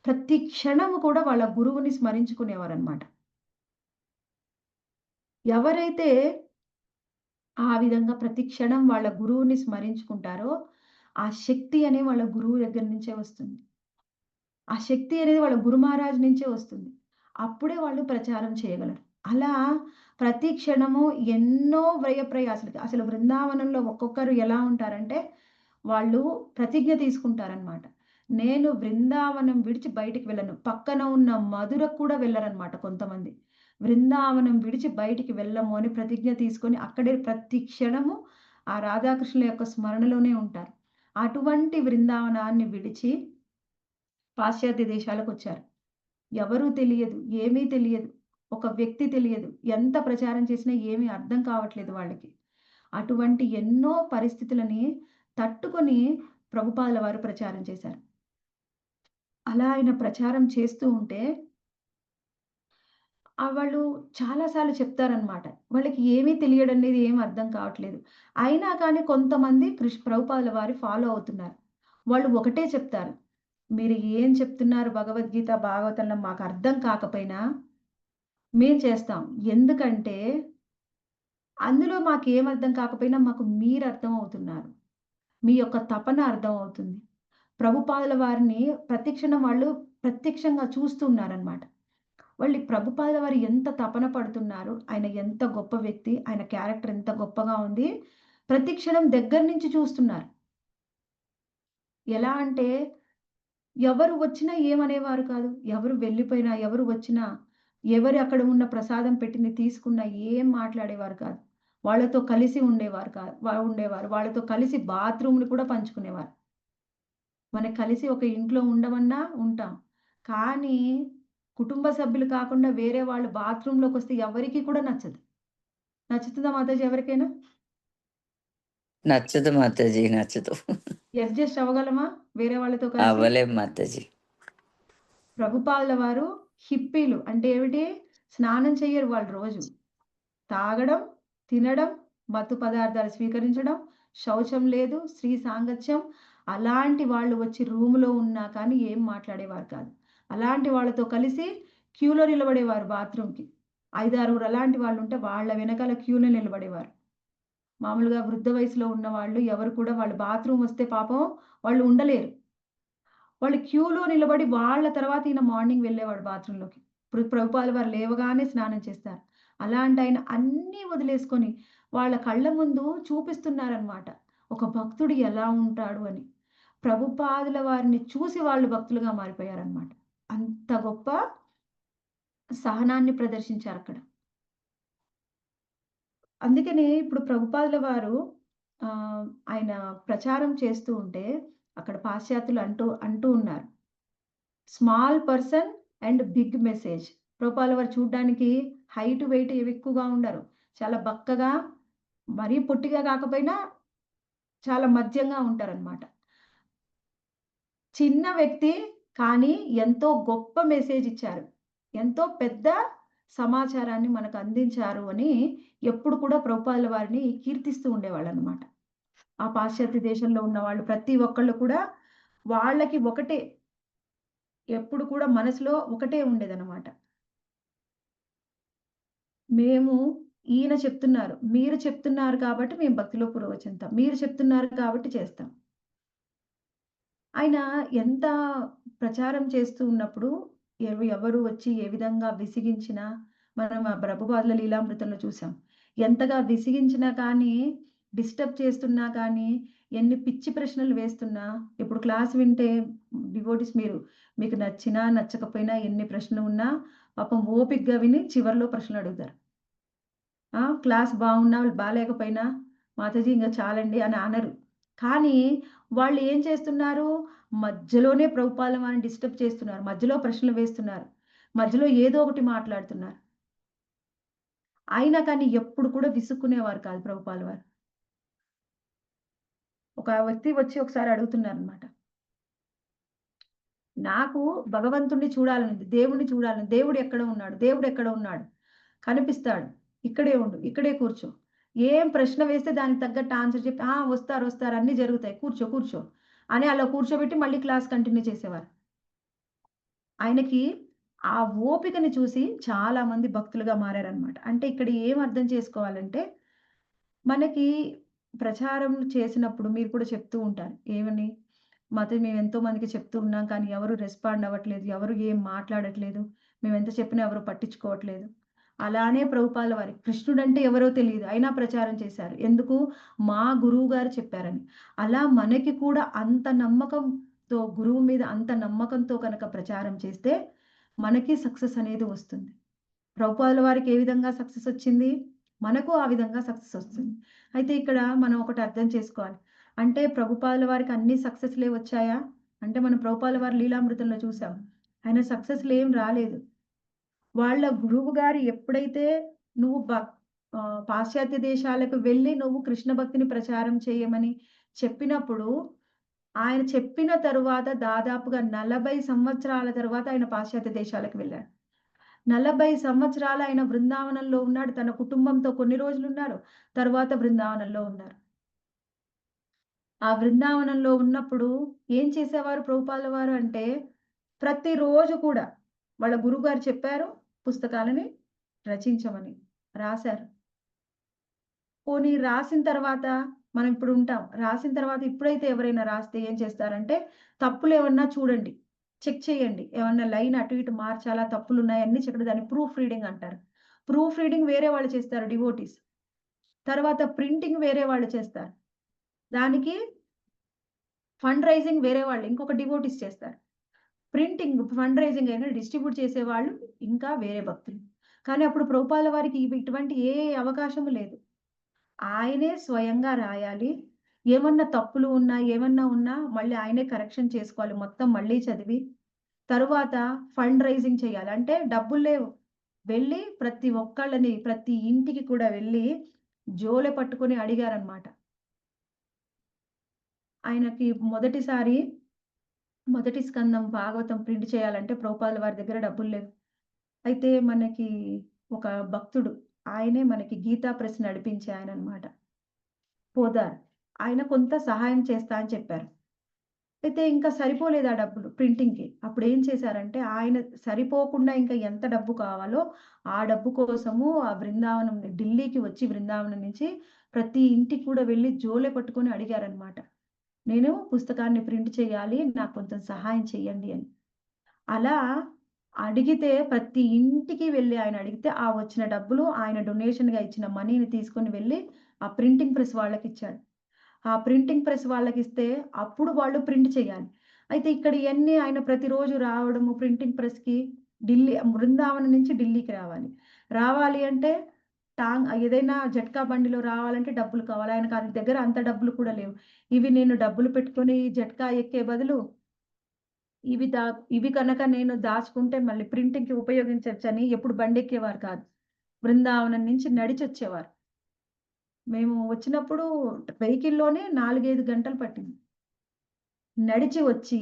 ప్రతి క్షణము కూడా వాళ్ళ గురువుని స్మరించుకునేవారనమాట. ఎవరైతే ఆ విధంగా ప్రతి క్షణం వాళ్ళ గురువుని స్మరించుకుంటారో, ఆ శక్తి అనే వాళ్ళ గురువు దగ్గర నుంచే వస్తుంది. ఆ శక్తి అనేది వాళ్ళ గురు మహారాజ్ నుంచే వస్తుంది. అప్పుడే వాళ్ళు ప్రచారం చేయగలరు. అలా ప్రతి క్షణము ఎన్నో వ్యయప్రయాసలకి అసలు బృందావనంలో ఒక్కొక్కరు ఎలా ఉంటారంటే, వాళ్ళు ప్రతిజ్ఞ తీసుకుంటారనమాట. నేను బృందావనం విడిచి బయటికి వెళ్ళను. పక్కన ఉన్న మధురకు కూడా వెళ్ళరనమాట కొంతమంది. బృందావనం విడిచి బయటికి వెళ్ళము అని ప్రతిజ్ఞ తీసుకొని అక్కడే ప్రతి క్షణము ఆ రాధాకృష్ణుల యొక్క స్మరణలోనే ఉంటారు. అటువంటి బృందావనాన్ని విడిచి పాశ్చాత్య దేశాలకొచ్చారు. ఎవరు తెలియదు. ఏమీ తెలియదు. ఒక వ్యక్తి తెలియదు. ఎంత ప్రచారం చేసినా ఏమీ అర్థం కావట్లేదు వాళ్ళకి. అటువంటి ఎన్నో పరిస్థితులని తట్టుకొని ప్రభుపాదుల వారు ప్రచారం చేశారు. అలా ఆయన ప్రచారం చేస్తూ ఉంటే వాళ్ళు చాలా సార్లు చెప్తారనమాట. వాళ్ళకి ఏమీ తెలియడనేది ఏమి అర్థం కావట్లేదు. అయినా కానీ కొంతమంది ప్రభుపాదుల వారి ఫాలో అవుతున్నారు. వాళ్ళు ఒకటే చెప్తారు. మీరు ఏం చెప్తున్నారు భగవద్గీత, భాగవతంలో మాకర్థం కాకపోయినా మేము చేస్తాం. ఎందుకంటే అందులో మాకేం అర్థం కాకపోయినా మాకు మీరర్థం అవుతున్నారు. మీ యొక్క తపన అర్థమవుతుంది. ప్రభుపాదుల వారిని ప్రతిక్షణం వాళ్ళు ప్రత్యక్షంగా చూస్తూ ఉన్నారనమాట. వాళ్ళు ఈ ప్రభుపాదుల వారు ఎంత తపన పడుతున్నారు, ఆయన ఎంత గొప్ప వ్యక్తి, ఆయన క్యారెక్టర్ ఎంత గొప్పగా ఉంది, ప్రతి క్షణం దగ్గర నుంచి చూస్తున్నారు. ఎలా అంటే ఎవరు వచ్చినా ఏమనేవారు కాదు. ఎవరు వెళ్ళిపోయినా, ఎవరు వచ్చినా, ఎవరు అక్కడ ఉన్న ప్రసాదం పెట్టింది తీసుకున్నా ఏం మాట్లాడేవారు కాదు. వాళ్ళతో కలిసి ఉండేవారు. వాళ్ళతో కలిసి బాత్రూమ్‌ని కూడా పంచుకునేవారు. మనం కలిసి ఒక ఇంట్లో ఉండమన్నా ఉంటాం. కానీ కుటుంబ సభ్యులు కాకుండా వేరే వాళ్ళు బాత్రూమ్‌లోకొస్తే ఎవరికీ కూడా నచ్చదు. నచ్చుతుందా మాతాజీ ఎవరికైనా? నచ్చదు మాతాజీ. నచ్చదు. అడ్జస్ట్ అవ్వగలమా వేరే వాళ్ళతో కలిసి? అవ్వలేం మాతాజీ. ప్రభుపాదుల వారు హిప్పీలు అంటే ఏమిటి? స్నానం చెయ్యరు వాళ్ళు రోజు. తాగడం, తినడం, మత్తు పదార్థాలు స్వీకరించడం, శౌచం లేదు, స్త్రీ సాంగత్యం. అలాంటి వాళ్ళు వచ్చి రూమ్‌లో ఉన్నా కానీ ఏం మాట్లాడేవారు కాదు. అలాంటి వాళ్ళతో కలిసి క్యూలో నిలబడేవారు బాత్రూమ్‌కి. 5, 6 అలాంటి వాళ్ళుంటే వాళ్ళ వెనకాల క్యూలో నిలబడేవారు. మామూలుగా వృద్ధ వయసులో ఉన్నవాళ్ళు ఎవరు కూడా వాళ్ళు బాత్రూమ్ వస్తే పాపం వాళ్ళు ఉండలేరు. వాళ్ళు క్యూలో నిలబడి వాళ్ళ తర్వాత ఈయన మార్నింగ్ వెళ్ళేవాడు బాత్రూమ్‌లోకి. ఇప్పుడు ప్రభుపాదుల వారు లేవగానే స్నానం చేస్తారు. అలాంటాయన అన్నీ వదిలేసుకొని వాళ్ళ కళ్ళ ముందు చూపిస్తున్నారనమాట. ఒక భక్తుడు ఎలా ఉంటాడు అని. ప్రభుపాదుల వారిని చూసి వాళ్ళు భక్తులుగా మారిపోయారనమాట. అంత గొప్ప సహనాన్ని ప్రదర్శించారక్కడ. అందుకనే ఇప్పుడు ప్రభుపాదుల వారు ఆయన ప్రచారం చేస్తూ ఉంటే అక్కడ పాశ్చాత్యులు అంటూ అంటూ ఉన్నారు. Small person and big message. ప్రభుపాదుల వారు చూడ్డానికి హైట్, వెయిట్ ఏవి ఎక్కువగా ఉండరు. చాలా బక్కగా, మరీ పొట్టిగా కాకపోయినా చాలా మధ్యంగా ఉంటారనమాట. చిన్న వ్యక్తి కానీ ఎంతో గొప్ప మెసేజ్ ఇచ్చారు. ఎంతో పెద్ద సమాచారాన్ని మనకు అందించారు అని ఎప్పుడు కూడా ప్రభుపాదుల వారిని కీర్తిస్తూ ఉండేవాళ్ళనమాట. ఆ పాశ్చాత్య దేశంలో ఉన్నవాళ్ళు ప్రతి ఒక్కళ్ళు కూడా వాళ్ళకి ఒకటే ఎప్పుడు కూడా మనసులో ఒకటే ఉండేదనమాట. మేము ఈయన చెప్తున్నారు. మీరు చెప్తున్నారు కాబట్టి మేము భక్తిలో పురోగతిచెందుతాం. మీరు చెప్తున్నారు కాబట్టి చేస్తాం. ఆయన ఎంత ప్రచారం చేస్తూ ఉన్నప్పుడు ఎవరు వచ్చి ఏ విధంగా విసిగించినా మనం ఆ ప్రభుపాదుల లీలామృతంలో చూసాం. ఎంతగా విసిగించినా కానీ, డిస్టర్బ్ చేస్తున్నా కానీ, ఎన్ని పిచ్చి ప్రశ్నలు వేస్తున్నా, ఇప్పుడు క్లాస్ వింటే డివోటీస్ మీకు నచ్చినా, నచ్చకపోయినా ఎన్ని ప్రశ్నలు ఉన్నా పాపం ఓపికగా విని చివర్లో ప్రశ్నలడుగుతారు. క్లాస్ బాగున్నా, బాలేకపోయినా మాతాజీ ఇంక చాలండి అని అనరు. కానీ వాళ్ళు ఏం చేస్తున్నారు? మధ్యలోనే ప్రభుపాదుల వారిని డిస్టర్బ్ చేస్తున్నారు. మధ్యలో ప్రశ్నలు వేస్తున్నారు. మధ్యలో ఏదో ఒకటి మాట్లాడుతున్నారు. అయినా కానీ ఎప్పుడు కూడా విసుక్కునేవారు కాదు ప్రభుపాదుల వారు. ఒక వ్యక్తి వచ్చి ఒకసారి అడుగుతున్నారనమాట. నాకు భగవంతుడిని చూడాలనుంది. దేవుడిని చూడాలని. దేవుడు ఎక్కడ ఉన్నాడు? దేవుడు ఎక్కడ ఉన్నాడు? కనిపిస్తాడు. ఇక్కడే ఉండు. ఇక్కడే కూర్చో. ఏం ప్రశ్న వేస్తే దానికి తగ్గట్టు ఆన్సర్ చెప్పి, వస్తారు, వస్తారు అన్నీ జరుగుతాయి. కూర్చో, కూర్చో అని అలా కూర్చోబెట్టి మళ్ళీ క్లాస్ కంటిన్యూ చేసేవారు. ఆయనకి ఆ ఓపికని చూసి చాలా మంది భక్తులుగా మారారనమాట. అంటే ఇక్కడ ఏం అర్థం చేసుకోవాలంటే, మనకి ప్రచారం చేసినప్పుడు మీరు కూడా చెప్తూ ఉంటారు. ఏమని? మేము ఎంతో మందికి చెప్తూ ఉన్నాం. కానీ ఎవరు రెస్పాండ్ అవ్వట్లేదు. ఎవరు ఏం మాట్లాడట్లేదు. మేమెంత చెప్పినా ఎవరు పట్టించుకోవట్లేదు. అలానే ప్రభుపాదుల వారి కృష్ణుడంటే ఎవరో తెలీదు. అయినా ప్రచారం చేశారు. ఎందుకు? మా గురువు గారు చెప్పారని. అలా మనకి కూడా అంత నమ్మకంతో గురువు మీద అంత నమ్మకంతో కనుక ప్రచారం చేస్తే మనకి సక్సెస్ అనేది వస్తుంది. ప్రభుపాదుల వారికి ఏ విధంగా సక్సెస్ వచ్చింది? మనకు ఆ విధంగా సక్సెస్ వస్తుంది. అయితే ఇక్కడ మనం ఒకటి అర్థం చేసుకోవాలి. అంటే ప్రభుపాదుల వారికి అన్ని సక్సెస్‌లే వచ్చాయా? అంటే మనం ప్రభుపాదుల వారి లీలామృతంలో చూసాం. ఆయన సక్సెస్‌లేం రాలేదు. వాళ్ళ గురువుగారు ఎప్పుడైతే నువ్వు పాశ్చాత్య దేశాలకు వెళ్లి నువ్వు కృష్ణ భక్తిని ప్రచారం చేయమని చెప్పినప్పుడు, ఆయన చెప్పిన తరువాత దాదాపుగా 40 సంవత్సరాల తరువాత ఆయన పాశ్చాత్య దేశాలకు వెళ్ళాడు. 40 సంవత్సరాలు ఆయన బృందావనంలో ఉన్నాడు. తన కుటుంబంతో కొన్ని రోజులున్నారు. తరువాత బృందావనంలో ఉన్నారు. ఆ బృందావనంలో ఉన్నప్పుడు ఏం చేసేవారు ప్రభుపాదుల వారు అంటే, ప్రతిరోజు కూడా వాళ్ళ గురువుగారు చెప్పారు పుస్తకాలని రచించమని. రాశారు. పోనీ రాసిన తర్వాత మనం ఇప్పుడు ఉంటాం. రాసిన తర్వాత ఇప్పుడైతే ఎవరైనా రాస్తే ఏం చేస్తారంటే, తప్పులేమన్నా చూడండి. చెక్ చేయండి. ఏమన్నా లైన్ అటు ఇటు మార్చాలా, తప్పులున్నాయా అన్నీ చెక్కడ దాన్ని ప్రూఫ్ రీడింగ్ అంటారు. ప్రూఫ్ రీడింగ్ వేరే వాళ్ళు చేస్తారు డివోటీస్. తర్వాత ప్రింటింగ్ వేరే వాళ్ళు చేస్తారు. దానికి ఫండ్ రైజింగ్ వేరే వాళ్ళు ఇంకొక డివోటీస్ చేస్తారు. ప్రింటింగ్, ఫండ్ రైజింగ్ అయినా డిస్ట్రిబ్యూట్ చేసేవాళ్ళు ఇంకా వేరే భక్తులు. కానీ అప్పుడు ప్రభుపాదుల వారికి ఇటువంటి ఏ అవకాశము లేదు. ఆయనే స్వయంగా రాయాలి. ఏమన్నా తప్పులు ఉన్నా, ఏమన్నా ఉన్నా మళ్ళీ ఆయనే కరెక్షన్ చేసుకోవాలి. మొత్తం మళ్ళీ చదివి, తరువాత ఫండ్ రైజింగ్ చేయాలి. అంటే డబ్బులు లేవు. వెళ్ళి ప్రతి ఒక్కళ్ళని, ప్రతి ఇంటికి కూడా వెళ్ళి జోలె పట్టుకొని అడిగారనమాట. ఆయనకి మొదటి స్కందం భాగవతం ప్రింట్ చేయాలంటే ప్రభుపాదుల వారి దగ్గర డబ్బులు లేవు. అయితే మనకి ఒక భక్తుడు ఆయనే మనకి గీతా ప్రెస్ నడిపించే ఆయననమాట. పోదార్. ఆయన కొంత సహాయం చేస్తా అని చెప్పారు. అయితే ఇంకా సరిపోలేదు ఆ డబ్బులు ప్రింటింగ్‌కి. అప్పుడేం చేశారంటే ఆయన సరిపోకుండా ఇంకా ఎంత డబ్బు కావాలో ఆ డబ్బు కోసము ఆ బృందావనం ఢిల్లీకి వచ్చి బృందావనం నుంచి ప్రతి ఇంటికి కూడా వెళ్లి జోలె పట్టుకొని అడిగారనమాట. నేను పుస్తకాన్ని ప్రింట్ చేయాలి. నాకు కొంచెం సహాయం చేయండి అని. అలా అడిగితే ప్రతి ఇంటికి వెళ్లి ఆయన అడిగితే, ఆ వచ్చిన డబ్బులు ఆయన డొనేషన్‌గా ఇచ్చిన మనీని తీసుకొని వెళ్లి ఆ ప్రింటింగ్ ప్రెస్ వాళ్ళకిచ్చాడు. ఆ ప్రింటింగ్ ప్రెస్ వాళ్ళకిస్తే అప్పుడు వాళ్ళు ప్రింట్ చేయాలి. అయితే ఇక్కడ ఇయన్నీ ఆయన ప్రతిరోజు రావడము ప్రింటింగ్ ప్రెస్‌కి బృందావనం నుంచి ఢిల్లీకి రావాలి. రావాలి అంటే ఏదైనా జట్కా బండిలో రావాలంటే డబ్బులు కావాలి. ఆయనకు ఆయన దగ్గర అంత డబ్బులు కూడా లేవు. ఇవి నేను డబ్బులు పెట్టుకొని జట్కా ఎక్కే బదులు ఇవి దా ఇవి కనుక నేను దాచుకుంటే మళ్ళీ ప్రింటింగ్‌కి ఉపయోగించొచ్చని ఎప్పుడు బండెక్కేవారు కాదు. బృందావనం నుంచి నడిచొచ్చేవారు. మేము వచ్చినప్పుడు వెహికల్‌లోనే 4, 5 గంటలు పట్టింది. నడిచి వచ్చి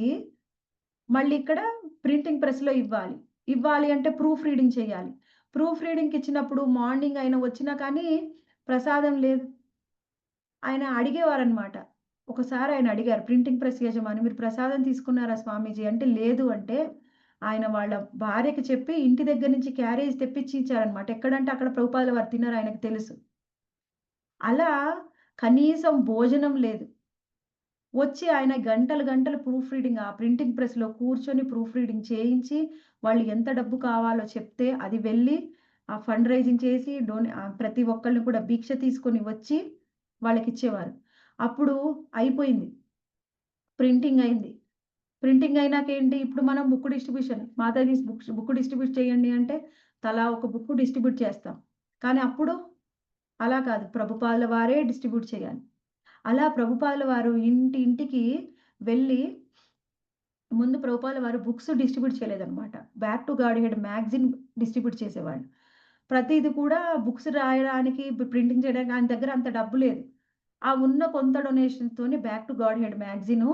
మళ్ళీ ఇక్కడ ప్రింటింగ్ ప్రెస్‌లో ఇవ్వాలి. ఇవ్వాలి అంటే ప్రూఫ్ రీడింగ్ చేయాలి. ప్రూఫ్ రీడింగ్‌కి ఇచ్చినప్పుడు మార్నింగ్ ఆయన వచ్చినా కానీ ప్రసాదం లేదు. ఆయన అడిగేవారనమాట. ఒకసారి ఆయన అడిగారు ప్రింటింగ్ ప్రెస్ యజమాని, "మీరు ప్రసాదం తీసుకున్నారా స్వామీజీ?" అంటే, "లేదు" అంటే, ఆయన వాళ్ళ భార్యకి చెప్పి ఇంటి దగ్గర నుంచి క్యారేజ్ తెప్పించి ఇచ్చారనమాట. ఎక్కడంటే అక్కడ ప్రభుపాదుల వారు తినరు ఆయనకు తెలుసు. అలా కనీసం భోజనం లేదు. వచ్చి ఆయన గంటలు గంటలు ప్రూఫ్ రీడింగ్ ఆ ప్రింటింగ్ ప్రెస్‌లో కూర్చొని ప్రూఫ్ రీడింగ్ చేయించి, వాళ్ళు ఎంత డబ్బు కావాలో చెప్తే అది వెళ్ళి ఆ ఫండ్ రైజింగ్ చేసి ప్రతి ఒక్కళ్ళని కూడా భిక్ష తీసుకొని వచ్చి వాళ్ళకిచ్చేవారు. అప్పుడు అయిపోయింది. ప్రింటింగ్ అయింది. ప్రింటింగ్ అయినాకేంటి ఇప్పుడు మనం book distribution Matajis book distribute చేయండి అంటే తలా ఒక బుక్ డిస్ట్రిబ్యూట్ చేస్తాం. కానీ అప్పుడు అలా కాదు. ప్రభుపాదుల వారే డిస్ట్రిబ్యూట్ చేయాలి. అలా ప్రభుపాదుల వారు ఇంటింటికి వెళ్ళి ముందు ప్రభుపాదుల వారు బుక్స్ డిస్ట్రిబ్యూట్ చేయలేదన్నమాట. Back to Godhead magazine distribute చేసేవాళ్ళు. ప్రతీది కూడా బుక్స్ రాయడానికి, ప్రింటింగ్ చేయడానికి ఆయన దగ్గర అంత డబ్బు లేదు. ఆ ఉన్న కొంత డొనేషన్‌తోని back to Godhead magazine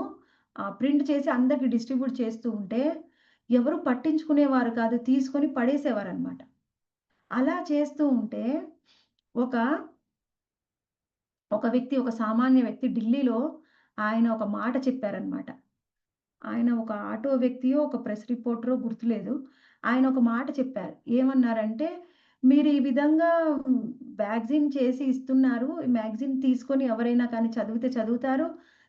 print చేసి అందరికి డిస్ట్రిబ్యూట్ చేస్తూ ఉంటే, ఎవరు పట్టించుకునేవారు కాదు. తీసుకొని పడేసేవారన్నమాట. అలా చేస్తూ ఉంటే ఒక ఒక సామాన్య వ్యక్తి ఢిల్లీలో ఆయన ఒక మాట చెప్పారన్నమాట. ఆయన ఒక ఆటో వ్యక్తియో, ఒక ప్రెస్ రిపోర్టరో గుర్తులేదు. ఆయన ఒక మాట చెప్పారు. ఏమన్నారంటే, "మీరు ఈ విధంగా మ్యాగజైన్ చేసి ఇస్తున్నారు. ఈ మ్యాగజైన్ తీసుకొని ఎవరైనా కానీ చదివితే చదువుతారు.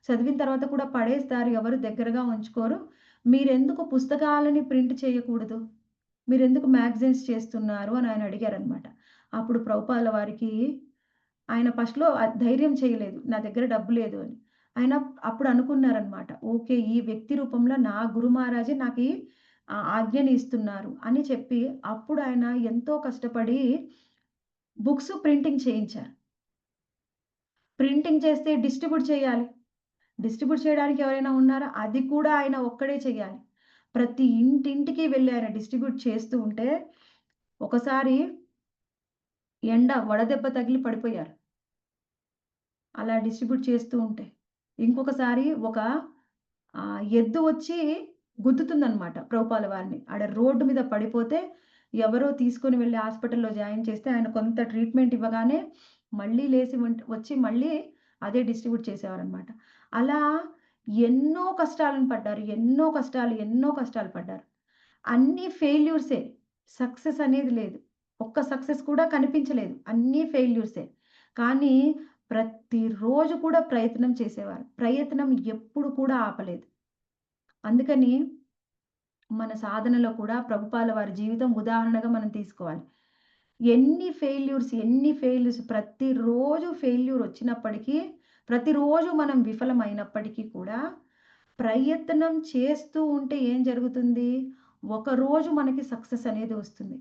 చదివిన తర్వాత కూడా పడేస్తారు. ఎవరు దగ్గరగా ఉంచుకోరు. మీరెందుకు పుస్తకాలని ప్రింట్ చేయకూడదు? మీరెందుకు మ్యాగజైన్స్ చేస్తున్నారు?" అని ఆయన అడిగారనమాట. అప్పుడు ప్రభుపాదుల వారికి ఆయన ఫస్ట్‌లో ధైర్యం చేయలేదు. నా దగ్గర డబ్బు లేదు అని. ఆయన అప్పుడు అనుకున్నారనమాట. ఓకే. ఈ వ్యక్తి రూపంలో నా గురు మహారాజే నాకీ ఆజ్ఞని ఇస్తున్నారు అని చెప్పి అప్పుడు ఆయన ఎంతో కష్టపడి బుక్స్ ప్రింటింగ్ చేయించారు. ప్రింటింగ్ చేస్తే డిస్ట్రిబ్యూట్ చేయాలి. డిస్ట్రిబ్యూట్ చేయడానికి ఎవరైనా ఉన్నారా? అది కూడా ఆయన ఒక్కడే చేయాలి. ప్రతి ఇంటింటికి వెళ్లి ఆయన డిస్ట్రిబ్యూట్ చేస్తూ ఉంటే ఒకసారి వడదెబ్బ తగిలి పడిపోయారు. అలా డిస్ట్రిబ్యూట్ చేస్తూ ఉంటే. ఇంకొకసారి ఎద్దు వచ్చి గుద్దుతుందనమాట ప్రభుపాల వారిని. ఆడ రోడ్డు మీద పడిపోతే ఎవరో తీసుకొని వెళ్లి హాస్పిటల్‌లో జాయిన్ చేస్తే ఆయన కొంత ట్రీట్‌మెంట్ ఇవ్వగానే మళ్ళీ లేసి వచ్చి మళ్ళీ అదే డిస్ట్రిబ్యూట్ చేసేవారనమాట. అలా ఎన్నో కష్టాలను పడ్డారు. ఎన్నో కష్టాలు పడ్డారు. అన్నీ ఫెయిల్యూర్సే. సక్సెస్ అనేది లేదు. ఒక్క సక్సెస్ కూడా కనిపించలేదు. అన్నీ ఫెయిల్యూర్సే. కానీ ప్రతిరోజు కూడా ప్రయత్నం చేసేవారు. ప్రయత్నం ఎప్పుడు కూడా ఆపలేదు. అందుకని మన సాధనలో కూడా ప్రభుపాల వారి జీవితం ఉదాహరణగా మనం తీసుకోవాలి. ఎన్ని ఫెయిల్యూర్స్ ప్రతిరోజు ఫెయిల్యూర్ వచ్చినప్పటికీ, ప్రతిరోజు మనం విఫలమైనప్పటికీ కూడా ప్రయత్నం చేస్తూ ఉంటే ఏం జరుగుతుంది? ఒకరోజు మనకి సక్సెస్ అనేది వస్తుంది.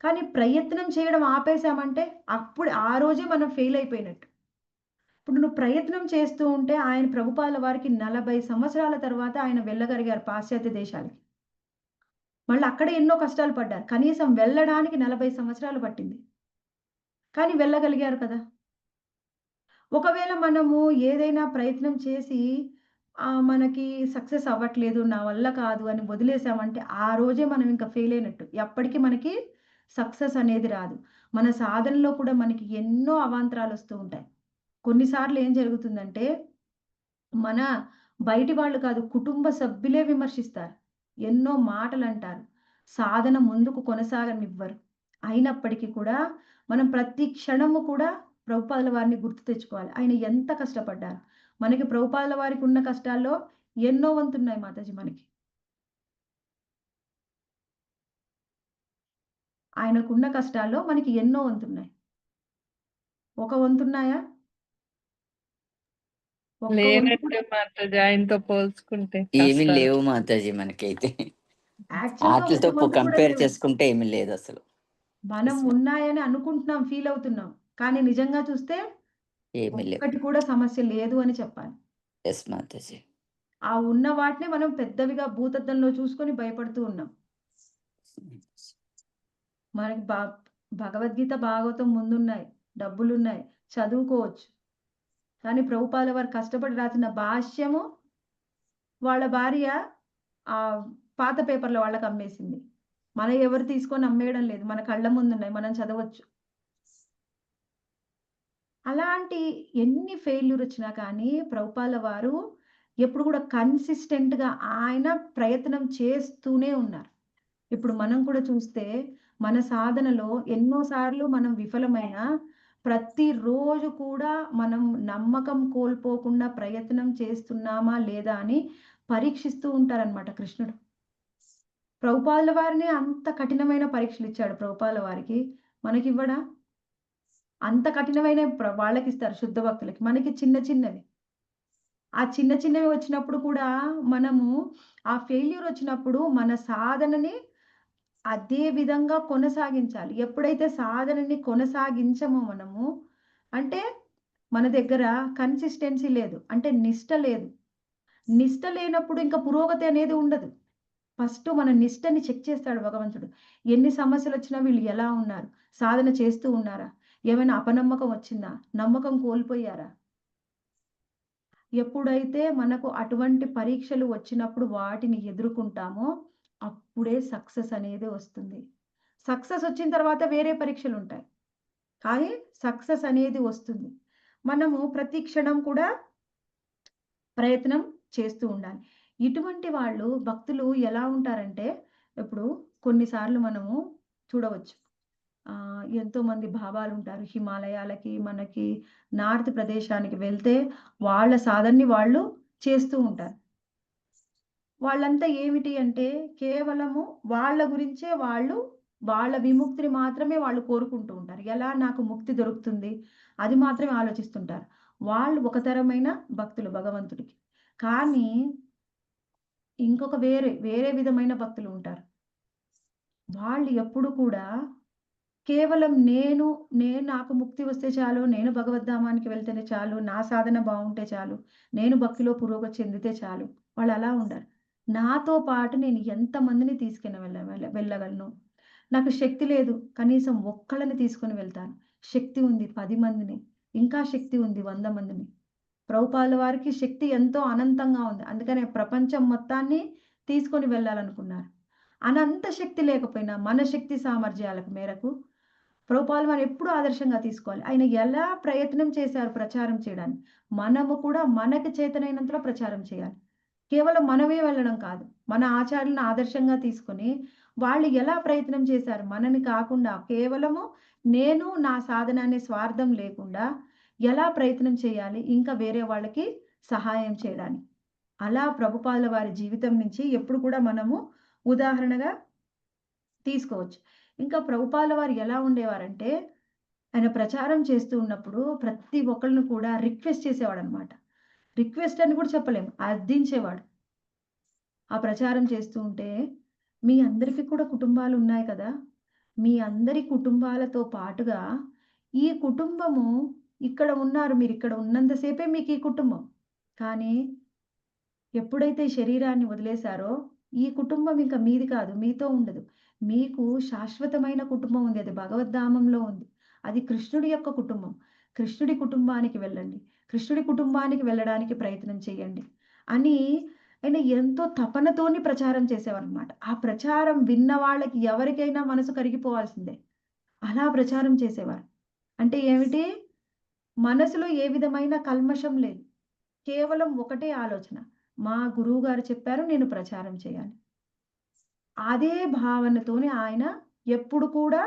కానీ ప్రయత్నం చేయడం ఆపేసామంటే అప్పుడు ఆ రోజే మనం ఫెయిల్ అయిపోయినట్టు. ఇప్పుడు నువ్వు ప్రయత్నం చేస్తూ ఉంటే ఆయన ప్రభుపాల వారికి 40 సంవత్సరాల తర్వాత ఆయన వెళ్ళగలిగారు పాశ్చాత్య దేశాలకి. మళ్ళీ అక్కడ ఎన్నో కష్టాలు పడ్డారు. కనీసం వెళ్ళడానికి 40 సంవత్సరాలు పట్టింది. కానీ వెళ్ళగలిగారు కదా! ఒకవేళ మనము ఏదైనా ప్రయత్నం చేసి మనకి సక్సెస్ అవ్వట్లేదు, నా వల్ల కాదు అని వదిలేసామంటే, ఆ రోజే మనం ఇంక ఫెయిల్ అయినట్టు. ఎప్పటికి మనకి సక్సెస్ అనేది రాదు. మన సాధనలో కూడా మనకి ఎన్నో అవాంతరాలొస్తూ ఉంటాయి. కొన్నిసార్లు ఏం జరుగుతుందంటే, మన బయటి వాళ్ళు కాదు, కుటుంబ సభ్యులే విమర్శిస్తారు. ఎన్నో మాటలంటారు. సాధన ముందుకు కొనసాగనివ్వరు. అయినప్పటికీ కూడా మనం ప్రతి క్షణము కూడా ప్రభుపాదుల వారిని గుర్తు తెచ్చుకోవాలి. ఆయన ఎంత కష్టపడ్డారు. మనకి ప్రభుపాదుల వారికున్న కష్టాల్లో ఎన్నో వంతున్నాయి మాతాజీ మనకి. ఆయనకున్న కష్టాల్లో మనకి ఎన్నో వంతున్నాయి. ఒక వంతున్నాయా? ఒక్క వంతు లేనట్టే కూడా మాతాజీ ఆయనతో పోల్చుకుంటే ఏమీ కష్టాలు. లేవు మాతాజీ మనకైతే. యాక్చువల్‌గా ఆటిలతో ఒక వంతు కూడా కంపేర్ లేవు. చేసుకుంటే ఏమీ లేదసలు. మనం యెస్ మా ఉన్నాయని అనుకుంటున్నాం, ఫీల్ అవుతున్నాం. కానీ నిజంగా చూస్తే ఏమీ లేవు. ఒక్కటి కూడా సమస్య లేదు అని చెప్పాలి. యెస్ మాతాజీ. ఆ ఉన్న వాటినే మనం పెద్దవిగా భూతద్దంలో చూసుకొని భయపడుతూ ఉన్నాం. మనకి భగవద్గీత, భాగవతం ముందున్నాయి. డబ్బులున్నాయి. చదువుకోవచ్చు. కానీ ప్రభుపాదుల వారు కష్టపడి రాసిన భాష్యము వాళ్ళ భార్య పాత పేపర్‌లో వాళ్ళకి అమ్మేసింది. మనయి ఎవరు తీసుకొని అమ్మేయడం లేదు. మన కళ్ళ ముందున్నాయి. మనం చదవచ్చు. అలాంటి ఎన్ని ఫెయిల్యూర్ వచ్చినా కానీ ప్రభుపాదుల వారు ఎప్పుడు కూడా కన్సిస్టెంట్‌గా ఆయన ప్రయత్నం చేస్తూనే ఉన్నారు. ఇప్పుడు మనం కూడా చూస్తే మన సాధనలో ఎన్నో సార్లు మనం విఫలమైనా ప్రతిరోజు కూడా మనం నమ్మకం కోల్పోకుండా ప్రయత్నం చేస్తున్నామా లేదా అని పరీక్షిస్తూ ఉంటారనమాట కృష్ణుడు. ప్రభుపాదుల వారినే అంత కఠినమైన పరీక్షలిచ్చాడు ప్రభుపాదుల వారికి. మనకివ్వడా? అంత కఠినమైన వాళ్ళకిస్తారు శుద్ధ భక్తులకి. మనకి చిన్న చిన్నవి. ఆ చిన్న చిన్నవి వచ్చినప్పుడు కూడా మనము ఆ ఫెయిల్యూర్ వచ్చినప్పుడు మన సాధనని అదే విధంగా కొనసాగించాలి. ఎప్పుడైతే సాధనని కొనసాగించమో మనము, అంటే మన దగ్గర కన్సిస్టెన్సీ లేదు. అంటే నిష్ట లేదు. నిష్ట లేనప్పుడు ఇంకా పురోగతి అనేది ఉండదు. ఫస్ట్ మన నిష్టని చెక్ చేస్తాడు భగవంతుడు. ఎన్ని సమస్యలొచ్చినా వీళ్ళు ఎలా ఉన్నారు? సాధన చేస్తూ ఉన్నారా? ఏమైనా అపనమ్మకం వచ్చిందా? నమ్మకం కోల్పోయారా? ఎప్పుడైతే మనకు అటువంటి పరీక్షలు వచ్చినప్పుడు వాటిని ఎదుర్కుంటామో, అప్పుడే సక్సెస్ అనేది వస్తుంది. సక్సెస్ వచ్చిన తర్వాత వేరే పరీక్షలుంటాయి. కానీ సక్సెస్ అనేది వస్తుంది. మనము ప్రతి క్షణం కూడా ప్రయత్నం చేస్తూ ఉండాలి. ఇటువంటి వాళ్ళు భక్తులు ఎలా ఉంటారంటే, ఇప్పుడు కొన్నిసార్లు మనము చూడవచ్చు. ఎంతోమంది బాబాలుంటారు. హిమాలయాలకి, మనకి నార్త్ ప్రదేశానికి వెళ్తే వాళ్ళ సాధనని వాళ్ళు చేస్తూ ఉంటారు. వాళ్ళంతా ఏమిటి అంటే కేవలము వాళ్ళ గురించే వాళ్ళు, వాళ్ళ విముక్తిని మాత్రమే వాళ్ళు కోరుకుంటూ ఉంటారు. ఎలా నాకు ముక్తి దొరుకుతుంది? అది మాత్రమే ఆలోచిస్తుంటారు. వాళ్ళు ఒక తరమైన భక్తులు భగవంతుడికి. కానీ ఇంకొక వేరే విధమైన భక్తులు ఉంటారు. వాళ్ళు ఎప్పుడు కూడా కేవలం నేను నాకు ముక్తి వస్తే చాలు, నేను భగవద్ధామానికి వెళ్తేనే చాలు, నా సాధన బావుంటే చాలు, నేను భక్తిలో పురోగతి చెందితే చాలు. వాళ్ళలా ఉండరు. నాతో పాటు నేను ఎంతమందిని తీసుకొని వెళ్ళగలను. నాకు శక్తి లేదు. కనీసం ఒక్కళ్ళని తీసుకొని వెళ్తాను. శక్తి ఉంది 10 మందిని. ఇంకా శక్తి ఉంది 100 మందిని. ప్రభుపాదుల వారికి శక్తి ఎంతో అనంతంగా ఉంది. అందుకనే ప్రపంచం మొత్తాన్ని తీసుకొని వెళ్ళాలనుకున్నారు. అనంత శక్తి లేకపోయినా మన శక్తి సామర్థ్యాలకు మేరకు ప్రభుపాదుల వారిని ఎప్పుడూ ఆదర్శంగా తీసుకోవాలి. ఆయన ఎలా ప్రయత్నం చేశారు ప్రచారం చేయడానికి. మనము కూడా మనకి చేతనైనంతలో ప్రచారం చేయాలి. కేవలం మనమే వెళ్ళడం కాదు. మన ఆచార్యులను ఆదర్శంగా తీసుకొని వాళ్ళు ఎలా ప్రయత్నం చేశారు. మనని కాకుండా కేవలము నేను నా సాధన అనే స్వార్థం లేకుండా ఎలా ప్రయత్నం చేయాలి ఇంకా వేరే వాళ్ళకి సహాయం చేయడానికి. అలా ప్రభుపాదుల వారి జీవితం నుంచి ఎప్పుడు కూడా మనము ఉదాహరణగా తీసుకోవచ్చు. ఇంకా ప్రభుపాదుల వారు ఎలా ఉండేవారంటే, ఆయన ప్రచారం చేస్తూ ఉన్నప్పుడు ప్రతి ఒక్కళ్ళని కూడా రిక్వెస్ట్ చేసేవాడనమాట. రిక్వెస్ట్ అని కూడా చెప్పలేము. అర్థించేవాడు. ఆ ప్రచారం చేస్తూ ఉంటే, మీ అందరికీ కూడా కుటుంబాలున్నాయి కదా! మీ అందరి కుటుంబాలతో పాటుగా, ఈ కుటుంబము ఇక్కడ ఉన్నారు. మీరిక్కడ ఉన్నంత సేపే మీకీ కుటుంబం. కానీ ఎప్పుడైతే ఈ శరీరాన్ని వదిలేసారో, ఈ కుటుంబం ఇంక మీది కాదు. మీతో ఉండదు. మీకు శాశ్వతమైన కుటుంబం ఉంది. అది భగవద్ధామంలో ఉంది. అది కృష్ణుడి యొక్క కుటుంబం. కృష్ణుడి కుటుంబానికి వెళ్ళండి. కృష్ణుడి కుటుంబానికి వెళ్ళడానికి ప్రయత్నం చేయండి. అని ఆయన ఎంతో తపనతోని ప్రచారం చేసేవారనమాట. ఆ ప్రచారం విన్న వాళ్ళకి ఎవరికైనా మనసు కరిగిపోవాల్సిందే. అలా ప్రచారం చేసేవారు. అంటే ఏమిటి? మనసులో ఏ విధమైన కల్మషం లేదు. కేవలం ఒకటే ఆలోచన. మా గురువుగారు చెప్పారు నేను ప్రచారం చేయాలి. అదే భావనతోని ఆయన ఎప్పుడు కూడా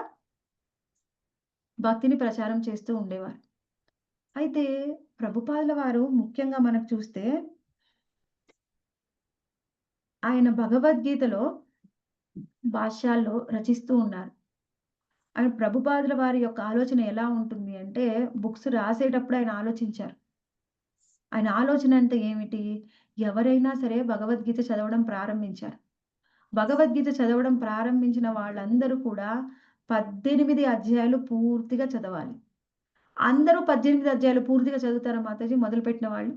భక్తిని ప్రచారం చేస్తూ ఉండేవారు. అయితే ప్రభుపాదుల వారు ముఖ్యంగా మనకు చూస్తే ఆయన భగవద్గీతలో భాష్యాల్లో రచిస్తూ ఉన్నారు. ఆయన ప్రభుపాదుల వారి యొక్క ఆలోచన ఎలా ఉంటుంది అంటే బుక్స్ రాసేటప్పుడు ఆయన ఆలోచించారు. ఆయన ఆలోచన అంటే ఏమిటి? ఎవరైనా సరే భగవద్గీత చదవడం ప్రారంభించారు. భగవద్గీత చదవడం ప్రారంభించిన వాళ్ళందరూ కూడా 18 అధ్యాయాలు పూర్తిగా చదవాలి. అందరూ 18 అధ్యాయాలు పూర్తిగా చదువుతారా మాతాజీ మొదలుపెట్టిన వాళ్ళు?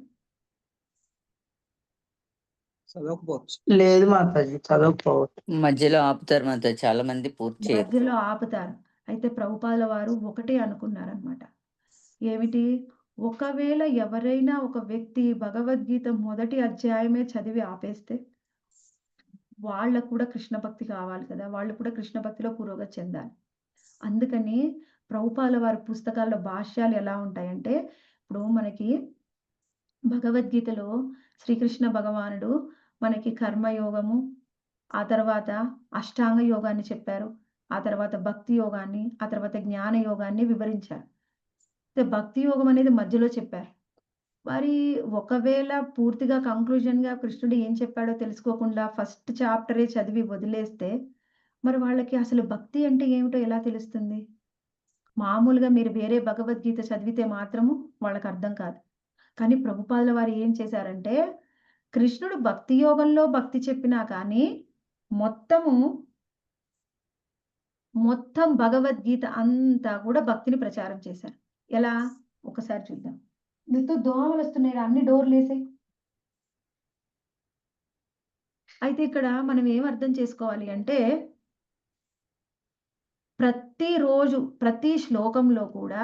చదవకపోవచ్చు. లేదు మాతాజీ చదవకపోవచ్చు. మధ్యలో ఆపుతారు మాతాజీ. చాలా మంది పూర్తి చేయరు. మధ్యలో ఆపుతారు. అయితే ప్రభుపాదుల వారు ఒకటే అనుకున్నారనమాట. ఏమిటి? ఒకవేళ ఎవరైనా ఒక వ్యక్తి భగవద్గీత మొదటి అధ్యాయమే చదివి ఆపేస్తే, వాళ్ళకి కూడా కృష్ణ భక్తి కావాలి కదా! వాళ్ళు కూడా కృష్ణ భక్తిలో పురోగతి చెందాలి. అందుకని ప్రభుపాదుల వారి పుస్తకాల్లో భాష్యాలు ఎలా ఉంటాయంటే, ఇప్పుడు మనకి భగవద్గీతలో శ్రీకృష్ణ భగవానుడు మనకి కర్మయోగము, ఆ తర్వాత అష్టాంగ యోగాన్ని చెప్పారు. ఆ తర్వాత భక్తి యోగాన్ని, ఆ తర్వాత జ్ఞాన యోగాన్ని వివరించారు. అయితే భక్తి యోగం అనేది మధ్యలో చెప్పారు. మరి ఒకవేళ పూర్తిగా కంక్లూజన్‌గా కృష్ణుడు ఏం చెప్పాడో తెలుసుకోకుండా ఫస్ట్ చాప్టరే చదివి వదిలేస్తే, మరి వాళ్ళకి అసలు భక్తి అంటే ఏమిటో ఎలా తెలుస్తుంది? మామూలుగా మీరు వేరే భగవద్గీత చదివితే మాత్రము వాళ్ళకర్థం కాదు. కానీ ప్రభుపాదుల వారు ఏం చేశారంటే, కృష్ణుడు భక్తి యోగంలో భక్తి చెప్పినా కానీ, మొత్తము, మొత్తం భగవద్గీత అంతా కూడా భక్తిని ప్రచారం చేశారు. ఎలా? ఒకసారి చూద్దాం. దోమలొస్తున్నాయిరా అన్ని డోర్‌లేసేయి. అయితే ఇక్కడ మనం ఏం అర్థం చేసుకోవాలి అంటే, ప్రతిరోజు, ప్రతి శ్లోకంలో కూడా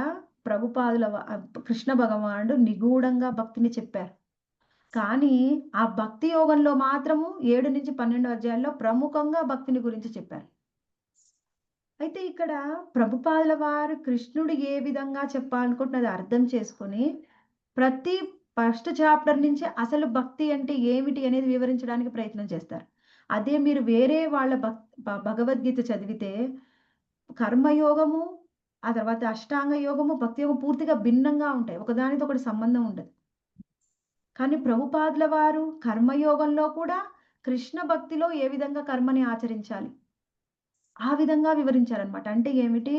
కృష్ణ భగవానుడు నిగూఢంగా భక్తిని చెప్పారు. కానీ, ఆ భక్తి యోగంలో మాత్రము 7-12 అధ్యాయాల్లో ప్రముఖంగా భక్తిని గురించి చెప్పారు. అయితే ఇక్కడ ప్రభుపాదుల వారు కృష్ణుడు ఏ విధంగా చెప్పాలనుకుంటున్నది అర్థం చేసుకొని, ప్రతి ఫస్ట్ చాప్టర్ నుంచి అసలు భక్తి అంటే ఏమిటి అనేది వివరించడానికి ప్రయత్నం చేస్తారు. అదే మీరు వేరే వాళ్ళ భగవద్గీత చదివితే కర్మయోగము, ఆ తర్వాత అష్టాంగ యోగము, భక్తి యోగం పూర్తిగా భిన్నంగా ఉంటాయి. ఒకదానితో ఒకటి సంబంధం ఉండదు. కానీ ప్రభుపాదుల వారు కర్మయోగంలో కూడా కృష్ణ భక్తిలో ఏ విధంగా కర్మని ఆచరించాలి, ఆ విధంగా వివరించారనమాట. అంటే ఏమిటి?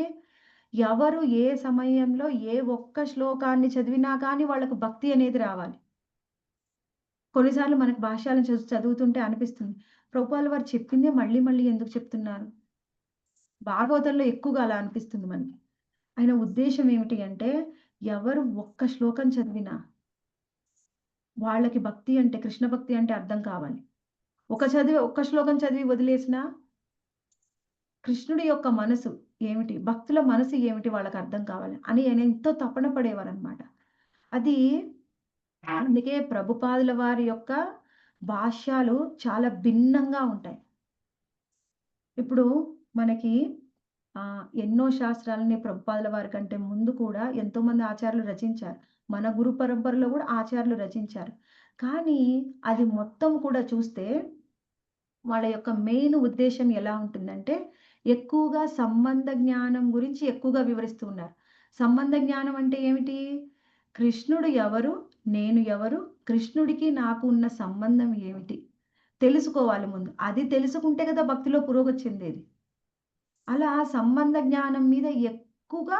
ఎవరు ఏ సమయంలో ఏ ఒక్క శ్లోకాన్ని చదివినా కానీ వాళ్ళకు భక్తి అనేది రావాలి. కొన్నిసార్లు మనకు భాష్యాలను చదువుతుంటే అనిపిస్తుంది. ప్రభుపాదుల వారు చెప్పిందే మళ్ళీ మళ్ళీ ఎందుకు చెప్తున్నారు? భాగవతంలో ఎక్కువగా అలా అనిపిస్తుంది మనకి. ఆయన ఉద్దేశ్యం ఏమిటి అంటే, ఎవరు ఒక్క శ్లోకం చదివినా వాళ్ళకి భక్తి అంటే, కృష్ణ భక్తి అంటే అర్థం కావాలి. ఒక్క శ్లోకం చదివి వదిలేసినా కృష్ణుడి యొక్క మనసు ఏమిటి? భక్తుల మనసు ఏమిటి వాళ్ళకి అర్థం కావాలి అని ఆయన ఎంతో తపన పడేవారనమాట. అది అందుకే ప్రభుపాదుల వారి యొక్క భాష్యాలు చాలా భిన్నంగా ఉంటాయి. ఇప్పుడు మనకి ఎన్నో శాస్త్రాలని ప్రభుపాదుల వారి కంటే ముందు కూడా ఎంతోమంది ఆచార్యులు రచించారు. మన గురు పరంపరలో కూడా ఆచార్యులు రచించారు. కానీ అది మొత్తం కూడా చూస్తే వాళ్ళ యొక్క మెయిన్ ఉద్దేశ్యం ఎలా ఉంటుందంటే, ఎక్కువగా సంబంధ జ్ఞానం గురించి ఎక్కువగా వివరిస్తూ ఉన్నారు. సంబంధ జ్ఞానం అంటే ఏమిటి? కృష్ణుడు ఎవరు? నేను ఎవరు? కృష్ణుడికి నాకు ఉన్న సంబంధం ఏమిటి? తెలుసుకోవాలి ముందు. అది తెలుసుకుంటే కదా భక్తిలో పురోగతి చెందేది. అలా సంబంధ జ్ఞానం మీద ఎక్కువగా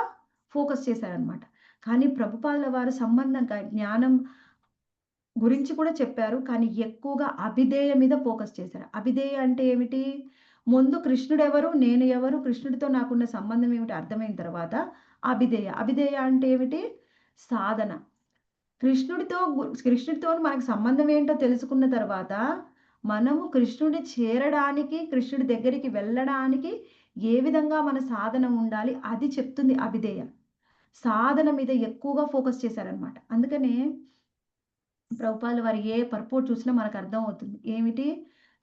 ఫోకస్ చేశారనమాట. కానీ ప్రభుపాదుల వారు జ్ఞానం గురించి కూడా చెప్పారు. కానీ ఎక్కువగా అభిధేయ మీద ఫోకస్ చేశారు. అభిధేయ అంటే ఏమిటి? ముందు కృష్ణుడెవరు? నేను ఎవరు? కృష్ణుడితో నాకున్న సంబంధం ఏమిటి అర్థమైన తర్వాత అభిధేయ. అభిధేయ అంటే ఏమిటి? సాధన. కృష్ణుడితో మనకు సంబంధం ఏంటో తెలుసుకున్న తర్వాత మనము కృష్ణుడిని చేరడానికి, కృష్ణుడి దగ్గరికి వెళ్ళడానికి ఏ విధంగా మన సాధన ఉండాలి అది చెప్తుంది అభిధేయ. సాధన మీద ఎక్కువగా ఫోకస్ చేశారనమాట. అందుకనే ప్రభుపాదుల వారు ఏ పర్పోర్ట్ చూసినా మనకు అర్థమవుతుంది. ఏమిటి?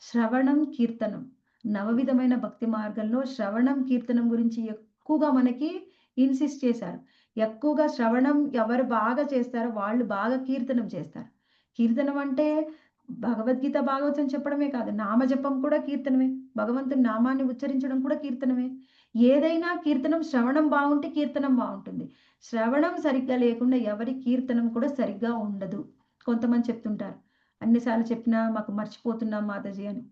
శ్రవణం, కీర్తనం. నవవిధమైన భక్తి మార్గంలో శ్రవణం, కీర్తనం గురించి ఎక్కువగా మనకి ఇన్సిస్ట్ చేశారు. ఎక్కువగా శ్రవణం ఎవరు బాగా చేస్తారో వాళ్ళు బాగా కీర్తనం చేస్తారు. కీర్తనం అంటే భగవద్గీత, భాగవతం చెప్పడమే కాదు, నామజపం కూడా కీర్తనమే. భగవంతుని నామాన్ని ఉచ్చరించడం కూడా కీర్తనమే. ఏదైనా కీర్తనం శ్రవణం బావుంటే కీర్తనం బావుంటుంది. శ్రవణం సరిగ్గా లేకుండా ఎవరి కీర్తనం కూడా సరిగ్గా ఉండదు. కొంతమంది చెప్తుంటారు, అన్ని సార్లు చెప్పినా మాకు మర్చిపోతున్నాం మాతాజీ అని.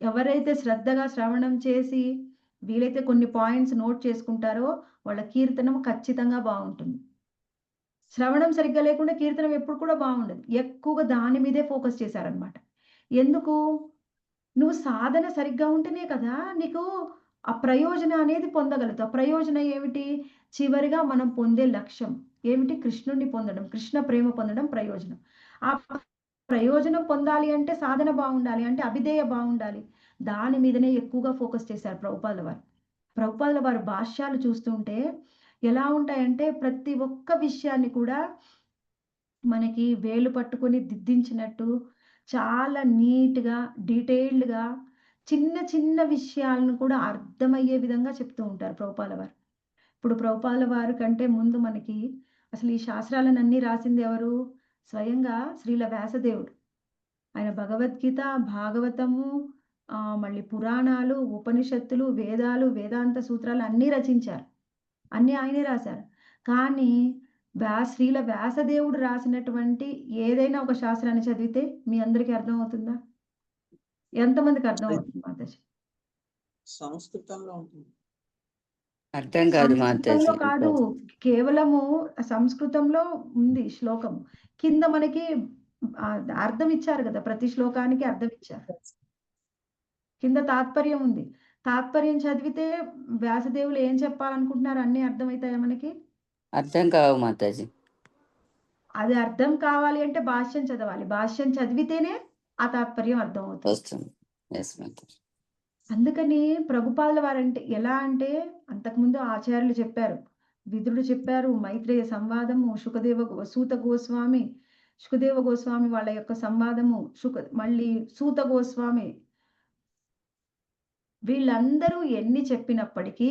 ఎవరైతే శ్రద్ధగా శ్రవణం చేసి వీలైతే కొన్ని పాయింట్స్ నోట్ చేసుకుంటారో వాళ్ళ కీర్తనం ఖచ్చితంగా బావుంటుంది. శ్రవణం సరిగ్గా లేకుండా కీర్తనం ఎప్పుడు కూడా బావుండదు. ఎక్కువగా దాని మీదే ఫోకస్ చేశారనమాట. ఎందుకు? నువ్వు సాధన సరిగ్గా ఉంటేనే కదా నీకు ఆ ప్రయోజనం అనేది పొందగలుగుతావు. ప్రయోజనం ఏమిటి? చివరిగా మనం పొందే లక్ష్యం ఏమిటి? కృష్ణుడిని పొందడం, కృష్ణ ప్రేమ పొందడం ప్రయోజనం. ఆ ప్రయోజనం పొందాలి అంటే సాధన బావుండాలి. అంటే అభిధేయ బావుండాలి. దాని మీదనే ఎక్కువగా ఫోకస్ చేశారు ప్రభుపాదుల వారు. ప్రభుపాదుల వారి భాష్యాలు చూస్తుంటే ఎలా ఉంటాయంటే ప్రతి ఒక్క విషయాన్ని కూడా మనకి వేలు పట్టుకొని దిద్దించినట్టు చాలా నీట్‌గా, డీటెయిల్డ్‌గా చిన్న చిన్న విషయాలను కూడా అర్థమయ్యే విధంగా చెప్తూ ఉంటారు ప్రభుపాదుల వారు. ఇప్పుడు ప్రభుపాదుల వారి కంటే ముందు మనకి అసలు ఈ శాస్త్రాలనన్నీ రాసింది ఎవరు? స్వయంగా శ్రీల వ్యాసదేవుడు. ఆయన భగవద్గీత, భాగవతము, మళ్ళీ పురాణాలు, ఉపనిషత్తులు, వేదాలు, వేదాంత సూత్రాలు అన్నీ రచించారు. అన్నీ ఆయనే రాశారు. కానీ శ్రీల వ్యాసదేవుడు రాసినటువంటి ఏదైనా ఒక శాస్త్రాన్ని చదివితే మీ అందరికీ అర్థమవుతుందా? ఎంతమందికి అర్థమవుతుంది మాతాజీ? సంస్కృతంలో ఉంటుంది. అర్థం కాదు సంస్కృతంలో మాతాజీ. కాదు. కేవలము సంస్కృతంలో ఉంది శ్లోకం. కింద మనకి అర్థం ఇచ్చారు గదా! ప్రతి శ్లోకానికి అర్థం ఇచ్చారు. కింద తాత్పర్యం ఉంది. తాత్పర్యం చదివితే వ్యాసదేవులు ఏం చెప్పాలనుకుంటున్నారో అన్నీ అర్థమైతాయా మనకి? అర్థం కావు మాతాజీ. అది అర్థం కావాలి అంటే భాష్యం చదవాలి. భాష్యం చదివితేనే ఆ తాత్పర్యం అర్థమవుతుంది. వస్తుంది. ఎస్ మాతాజీ. అందుకని ప్రభుపాదుల వారంటే ఎలా అంటే అంతకుముందు ఆచార్యులు చెప్పారు. విదురుడు చెప్పారు. మైత్రేయ సంవాదము, శుకదేవ గోస్వామి వాళ్ళ యొక్క సంవాదము, మళ్ళీ సూత గోస్వామి వీళ్ళందరూ ఎన్ని చెప్పినప్పటికీ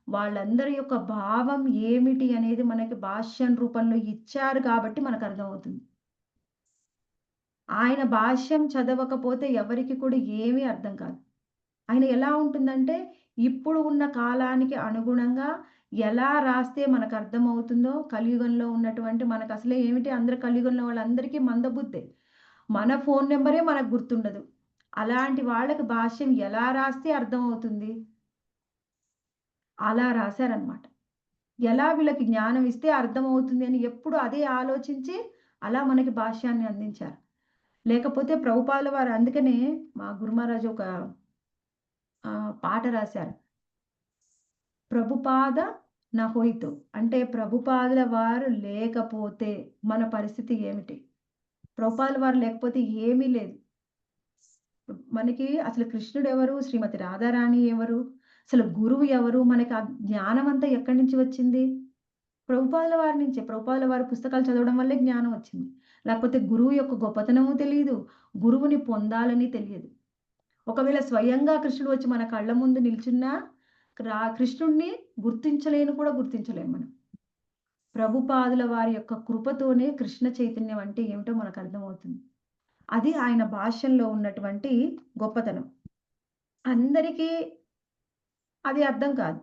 వాళ్ళందరి యొక్క భావం ఏమిటి అనేది మనకి భాష్యం రూపంలో ఇచ్చారు కాబట్టి మనకు అర్థమవుతుంది. ఆయన భాష్యం చదవకపోతే ఎవరికి కూడా ఏమీ అర్థం కాదు. ఆయన ఎలా ఉంటుందంటే ఇప్పుడు ఉన్న కాలానికి అనుగుణంగా ఎలా రాస్తే మనకు అర్థమవుతుందో, కలియుగంలో ఉన్నటువంటి మనకు అసలే ఏమిటి అందరు కలియుగంలో వాళ్ళందరికీ మందబుద్ధే. మన ఫోన్ నంబరే మనకు గుర్తుండదు. అలాంటి వాళ్ళకి భాష్యం ఎలా రాస్తే అర్థమవుతుంది? అలా రాశారనమాట. ఎలా వీళ్ళకి జ్ఞానం ఇస్తే అర్థమవుతుంది అని ఎప్పుడు అదే ఆలోచించి అలా మనకి భాష్యాన్ని అందించారు. లేకపోతే ప్రభుపాదుల వారు అందుకనే మా గురుమహారాజు ఒక పాట రాశారు. ప్రభుపాద నహోయితు అంటే ప్రభుపాదుల వారు లేకపోతే మన పరిస్థితి ఏమిటి? ప్రభుపాదుల వారు లేకపోతే ఏమీ లేదు. మనకి అసలు కృష్ణుడు ఎవరు? శ్రీమతి రాధారాణి ఎవరు? అసలు గురువు ఎవరు? మనకి ఆ జ్ఞానం అంతా ఎక్కడి నుంచి వచ్చింది? ప్రభుపాదుల వారి నుంచే. ప్రభుపాదుల వారి పుస్తకాలు చదవడం వల్లే జ్ఞానం వచ్చింది. లేకపోతే గురువు యొక్క గొప్పతనము తెలీదు. గురువుని పొందాలని తెలియదు. ఒకవేళ స్వయంగా కృష్ణుడు వచ్చి మన కళ్ళ ముందు నిల్చున్నా కృష్ణుడిని గుర్తించలేము మనం. ప్రభుపాదుల వారి యొక్క కృపతోనే కృష్ణ చైతన్యం అంటే ఏమిటో మనకు అర్థమవుతుంది. అది ఆయన భాష్యంలో ఉన్నటువంటి గొప్పతనం. అందరికీ అది అర్థం కాదు.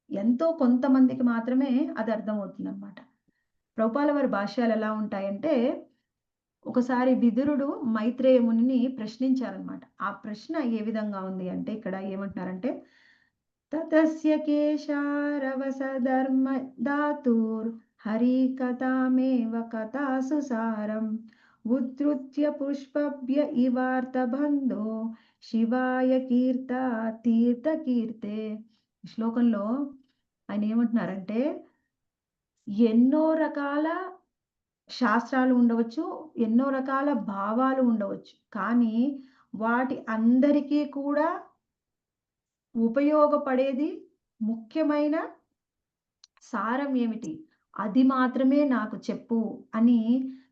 ఎంతో కొంతమందికి మాత్రమే అది అర్థమవుతుందన్నమాట. ప్రభుపాల వారి భాష్యాలు ఎలా ఉంటాయంటే, ఒకసారి విదురుడు మైత్రేయ మునిని ప్రశ్నించారనమాట. ఆ ప్రశ్న ఏ విధంగా ఉంది అంటే, ఇక్కడ ఏమంటున్నారంటే, తతస్య కేశారవసధర్మ ధాతుర్ హరికథామేవ కథాసు సారం ఉద్ధృత్య పుష్పభ్య ఇవార్తబంధో శివాయ కీర్త తీర్థకీర్తే. ఈ శ్లోకంలో ఆయన ఏమంటున్నారంటే, ఎన్నో రకాల శాస్త్రాలు ఉండవచ్చు, ఎన్నో రకాల భావాలు ఉండవచ్చు. కానీ వాటి అందరికీ కూడా ఉపయోగపడేది ముఖ్యమైన సారం ఏమిటి? అది మాత్రమే నాకు చెప్పు అని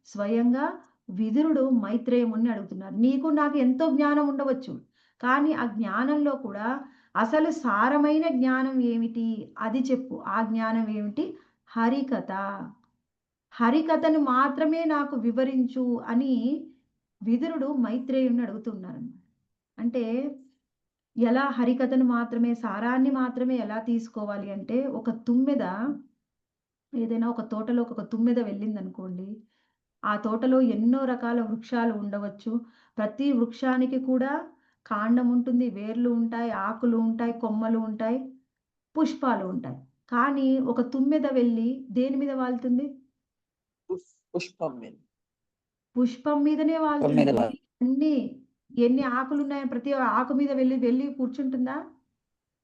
స్వయంగా విదురుడు మైత్రేయముని అడుగుతున్నారు. నీకు నాకు ఎంతో జ్ఞానం ఉండవచ్చు. కానీ ఆ జ్ఞానంలో కూడా అసలు సారమైన జ్ఞానం ఏమిటి? అది చెప్పు. ఆ జ్ఞానం ఏమిటి? హరికథ. హరికథను మాత్రమే నాకు వివరించు అని విదురుడు మైత్రేయుడిని అడుగుతున్నారన్నమాట. అంటే ఎలా హరికథను మాత్రమే, సారాన్ని మాత్రమే ఎలా తీసుకోవాలి అంటే, ఒక తుమ్మెద ఏదైనా ఒక తోటలోకి ఒక తుమ్మెద వెళ్ళిందనుకోండి, ఆ తోటలో ఎన్నో రకాల వృక్షాలు ఉండవచ్చు. ప్రతి వృక్షానికి కూడా కాండం ఉంటుంది, వేర్లు ఉంటాయి, ఆకులు ఉంటాయి, కొమ్మలు ఉంటాయి, పుష్పాలు ఉంటాయి. కానీ ఒక తుమ్మెద వెళ్ళి దేని మీద వాలుతుంది? పుష్పం మీద. పుష్పం మీదనే మీద వాలుతుంది. వాలి. అన్ని ఎన్ని ఆకులున్నాయని ప్రతి ఆకు మీద వెళ్ళి కూర్చుంటుందా?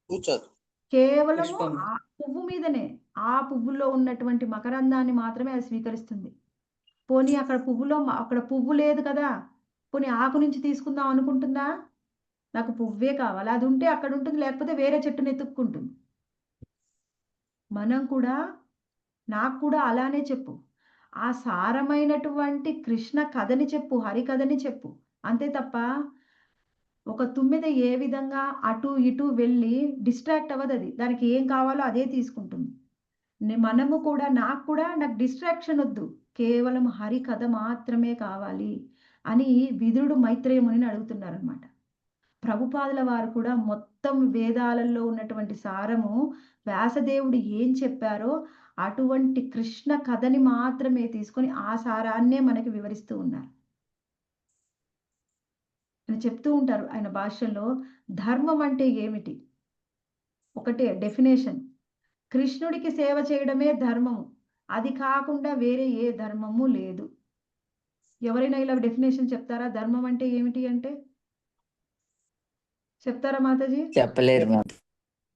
కూర్చోదు. కేవలము పుష్పం. ఆ పువ్వు మీదనే. ఆ పువ్వులో ఉన్నటువంటి మకరందాన్ని మాత్రమే అది స్వీకరిస్తుంది. పోనీ అక్కడ పువ్వు లేదు కదా! పోనీ ఆకు నుంచి తీసుకుందాం అనుకుంటుందా? నాకు పువ్వే కావాలి. అది ఉంటే అక్కడ ఉంటుంది. లేకపోతే వేరే చెట్టుని ఎతుక్కుంటుంది. మనం కూడా నాకు కూడా అలానే చెప్పు. ఆ సారమైనటువంటి కృష్ణ కథని చెప్పు. హరికథని చెప్పు. అంతే తప్ప ఒక తుమ్మెద ఏ విధంగా అటు ఇటు వెళ్ళి డిస్ట్రాక్ట్ అవ్వదది. దానికి ఏం కావాలో అదే తీసుకుంటుంది. మనము కూడా నాకు డిస్ట్రాక్షన్ ఒద్దు. కేవలం హరికథ మాత్రమే కావాలి అని విదురుడు మైత్రేయ మునిని అడుగుతున్నారనమాట. ప్రభుపాదుల వారు కూడా మొత్తం వేదాలలో ఉన్నటువంటి సారము వ్యాసదేవుడు ఏం చెప్పారో అటువంటి కృష్ణ కథని మాత్రమే తీసుకొని ఆ సారాన్నే మనకి వివరిస్తూ ఉన్నారు. ఆయన చెప్తూ ఉంటారు ఆయన భాష్యంలో, ధర్మం అంటే ఏమిటి? ఒకటే డెఫినేషన్. కృష్ణుడికి సేవ చేయడమే ధర్మము. అది కాకుండా వేరే ఏ ధర్మము లేదు. ఎవరైనా ఇలా డెఫినేషన్ చెప్తారా? ధర్మం అంటే ఏమిటి అంటే? చెప్తారా మాతాజీ? చెప్పలేరు మాత.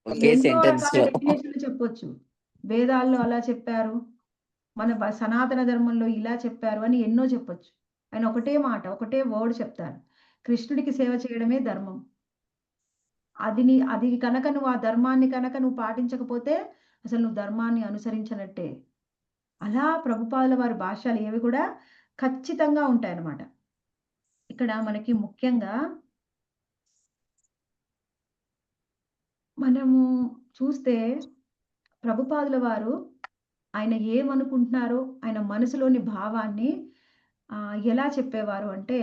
ఒకే ఎన్నో సెంటెన్స్ రకాల లో. డెఫినేషన్‌లు చెప్పొచ్చు. వేదాల్లో అలా చెప్పారు. మన సనాతన ధర్మంలో ఇలా చెప్పారు అని ఎన్నో చెప్పొచ్చు. ఆయన ఒకటే మాట, ఒకటే వర్డ్ చెప్తారు. కృష్ణుడికి సేవ చేయడమే ధర్మం. అది కనుక నువ్వు ఆ ధర్మాన్ని కనుక నువ్వు పాటించకపోతే అసలు నువ్వు ధర్మాన్ని అనుసరించనట్టే. అలా ప్రభుపాదుల వారి భాష్యాలు ఏవి కూడా ఖచ్చితంగా ఉంటాయన్నమాట. ఇక్కడ మనకి ముఖ్యంగా మనము చూస్తే ప్రభుపాదుల వారు ఆయన ఏమనుకుంటున్నారో, ఆయన మనసులోని భావాన్ని ఎలా చెప్పేవారు అంటే,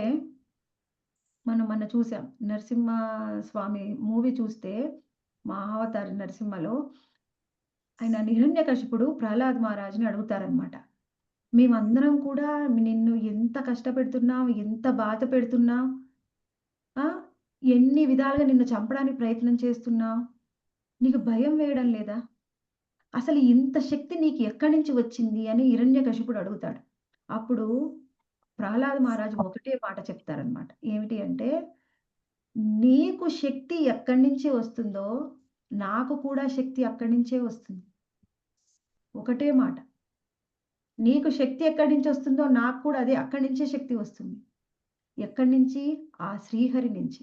మనం మొన్న చూసాం. నరసింహ స్వామి మూవీ చూస్తే 'మహావతార్ నరసింహలో' ఆయన హిరణ్యకశిపుడు ప్రహ్లాద్ మహారాజ్‌ని అడుగుతారనమాట. మేమందరం కూడా నిన్ను ఎంత కష్టపెడుతున్నాం, ఎంత బాధ పెడుతున్నాం. ఆ! ఎన్ని విధాలుగా నిన్ను చంపడానికి ప్రయత్నం చేస్తున్నాం. నీకు భయం వేయడం లేదా? అసలు ఇంత శక్తి నీకు ఎక్కడి నుంచి వచ్చింది అని హిరణ్యకశిపుడు అడుగుతాడు. అప్పుడు ప్రహ్లాద్ మహారాజు ఒకటే మాట చెప్తారనమాట. ఏమిటి అంటే, నీకు శక్తి ఎక్కడి నుంచి వస్తుందో, నాకు కూడా శక్తి అక్కడి నుంచే వస్తుంది. ఒకటే మాట. నీకు శక్తి ఎక్కడి నుంచి వస్తుందో, నాకు కూడా అదే అక్కడి నుంచే శక్తి వస్తుంది. ఎక్కడి నుంచి? ఆ శ్రీహరి నుంచి.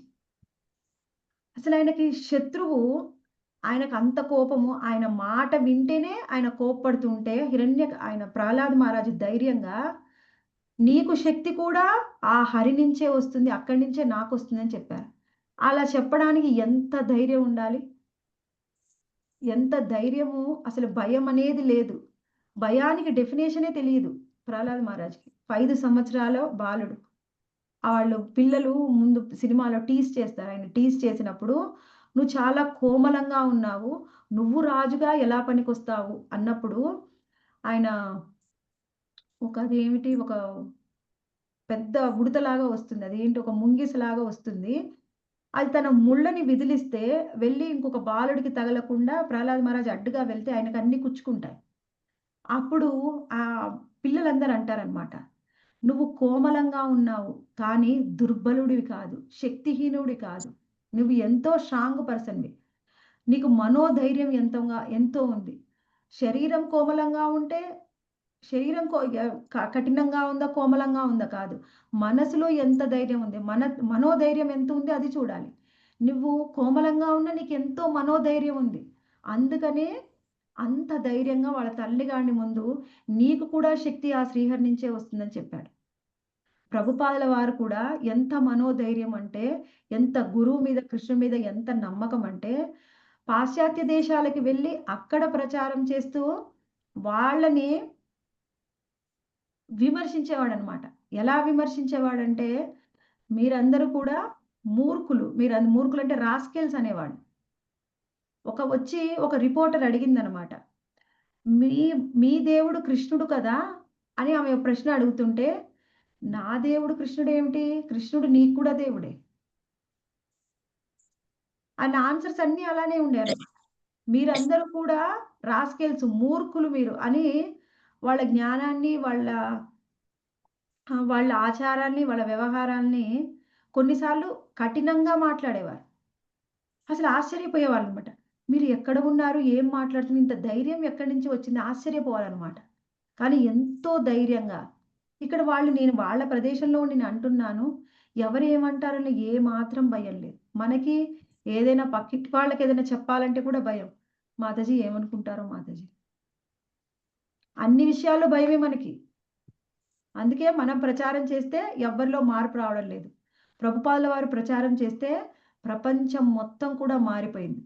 అసలు ఆయనకి శత్రువు ఆయనకు అంత కోపము. ఆయన మాట వింటేనే ఆయన కోప్పడుతుంటే ఆయన ప్రహ్లాద్ మహారాజు ధైర్యంగా నీకు శక్తి కూడా ఆ హరి నుంచే వస్తుంది. అక్కడి నుంచే నాకొస్తుందని చెప్పారు. అలా చెప్పడానికి ఎంత ధైర్యం ఉండాలి? ఎంత ధైర్యము అసలు భయం అనేది లేదు. భయానికి డెఫినేషనే తెలీదు ప్రహ్లాద్ మహారాజ్‌కి. 5 సంవత్సరాల బాలుడు. వాళ్ళు పిల్లలు ముందు సినిమాలో టీజ్ చేస్తారు. ఆయన టీజ్ చేసినప్పుడు, "నువ్వు చాలా కోమలంగా ఉన్నావు. నువ్వు రాజుగా ఎలా పనికొస్తావు?" అన్నప్పుడు ఆయన అదేమిటి ఒక పెద్ద ఉడతలాగా వస్తుంది. అదేంటి ఒక ముంగిసలాగా వస్తుంది. అది తన ముళ్ళని విదిలిస్తే వెళ్లి ఇంకొక బాలుడికి తగలకుండా ప్రహ్లాద్ మహారాజ్ అడ్డుగా వెళ్తే ఆయనకు అన్నీ కుచ్చుకుంటాయి. అప్పుడు పిల్లలందరూ అంటారనమాట. "నువ్వు కోమలంగా ఉన్నావు. కానీ దుర్బలుడివి కాదు. శక్తిహీనుడివి కాదు. నువ్వు ఎంతో స్ట్రాంగ్ పర్సన్‌వి. నీకు మనోధైర్యం ఎంతో ఉంది. శరీరం కోమలంగా ఉంటే శరీరం కొ య క కఠినంగా ఉందా? కోమలంగా ఉందా? కాదు. మనసులో ఎంత ధైర్యం ఉంది? మనోధైర్యం ఎంత ఉంది అది చూడాలి. నువ్వు కోమలంగా ఉన్నా నీకెంతో మనోధైర్యం ఉంది. అందుకనే అంత ధైర్యంగా వాళ్ళ తల్లిగాని ముందు నీకు కూడా శక్తి ఆ శ్రీహరి నుంచే వస్తుందని చెప్పాడు. ప్రభుపాదుల వారు కూడా ఎంత మనోధైర్యం అంటే, ఎంత గురువు మీద, కృష్ణుడి మీద ఎంత నమ్మకం అంటే, పాశ్చాత్య దేశాలకి వెళ్లి అక్కడ ప్రచారం చేస్తూ వాళ్ళని విమర్శించేవాడనమాట. ఎలా విమర్శించేవాడంటే, మీరందరూ కూడా మూర్ఖులు. మూర్ఖులంటే రాస్కెల్స్ అనేవాడు. ఒక రిపోర్టర్ అడిగిందనమాట. మీ మీ దేవుడు కృష్ణుడు కదా! అని ఆమె ప్రశ్న అడుగుతుంటే, నా దేవుడు కృష్ణుడేమిటి? కృష్ణుడు నీకు కూడా దేవుడే. ఆయన ఆన్సర్స్ అన్నీ అలానే ఉండేయన్నమాట. మీరందరూ కూడా రాస్కెల్స్ మూర్ఖులు మీరు అని వాళ్ళ జ్ఞానాన్ని, వాళ్ళ ఆచారాన్ని, వాళ్ళ వ్యవహారాల్ని కొన్నిసార్లు కఠినంగా మాట్లాడేవారు. అసలు ఆశ్చర్యపోయేవాళ్ళనమాట. మీరు ఎక్కడ ఉన్నారు? ఏం మాట్లాడుతున్నారు? ఇంత ధైర్యం ఎక్కడి నుంచి వచ్చింది? ఆశ్చర్యపోవాలనమాట. కానీ ఎంతో ధైర్యంగా ఇక్కడ నేను వాళ్ళ ప్రదేశంలో ఉండి నేను అంటున్నాను. ఎవరేమంటారని ఏమాత్రం భయం లేదు. మనకి ఏదైనా పక్కింటి వాళ్ళకేదైనా చెప్పాలంటే కూడా భయం. మాతాజీ ఏమనుకుంటారో మాతాజీ. అన్ని విషయాల్లో భయమే మనకి. అందుకే మనం ప్రచారం చేస్తే ఎవ్వరిలో మార్పు రావడం లేదు. ప్రభుపాదుల వారు ప్రచారం చేస్తే ప్రపంచం మొత్తం కూడా మారిపోయింది.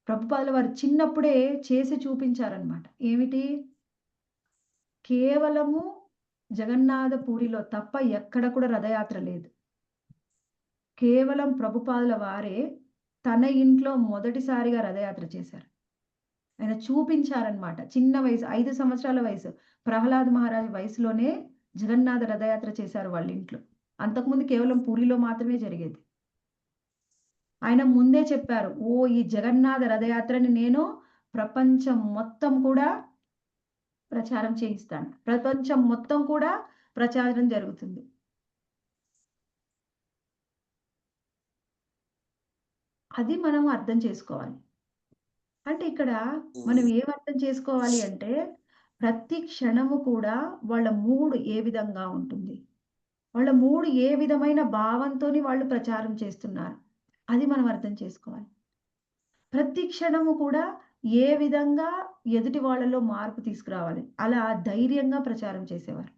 ప్రభుపాదుల వారు చిన్నప్పుడే చేసి చూపించారన్నమాట. ఏమిటి? కేవలము జగన్నాథపురిలో తప్ప ఎక్కడ కూడా రథయాత్ర లేదు. కేవలం ప్రభుపాదుల వారే తన ఇంట్లో మొదటిసారిగా రథయాత్ర చేశారు. ఆయన చూపించారన్నమాట. చిన్న వయసు 5 సంవత్సరాల వయసు. ప్రహ్లాద్ మహారాజ్ వయసులోనే జగన్నాథ రథయాత్ర చేశారు వాళ్ళ ఇంట్లో. అంతకుముందు కేవలం పూరిలో మాత్రమే జరిగేది. ఆయన ముందే చెప్పారు. ఈ జగన్నాథ రథయాత్రని నేను ప్రపంచం మొత్తం కూడా ప్రచారం చేయిస్తాను. ప్రపంచం మొత్తం కూడా ప్రచారం జరుగుతుంది. అది మనం అర్థం చేసుకోవాలి. అంటే ఇక్కడ మనం ఏం అర్థం చేసుకోవాలి అంటే, ప్రతి క్షణము కూడా వాళ్ళ మూడ్ ఏ విధంగా ఉంటుంది? వాళ్ళ మూడ్ ఏ విధమైన భావంతోని వాళ్ళు ప్రచారం చేస్తున్నారు? అది మనం అర్థం చేసుకోవాలి. ప్రతి క్షణము కూడా ఏ విధంగా ఎదుటి వాళ్ళలో మార్పు తీసుకురావాలి? అలా ధైర్యంగా ప్రచారం చేసేవారు.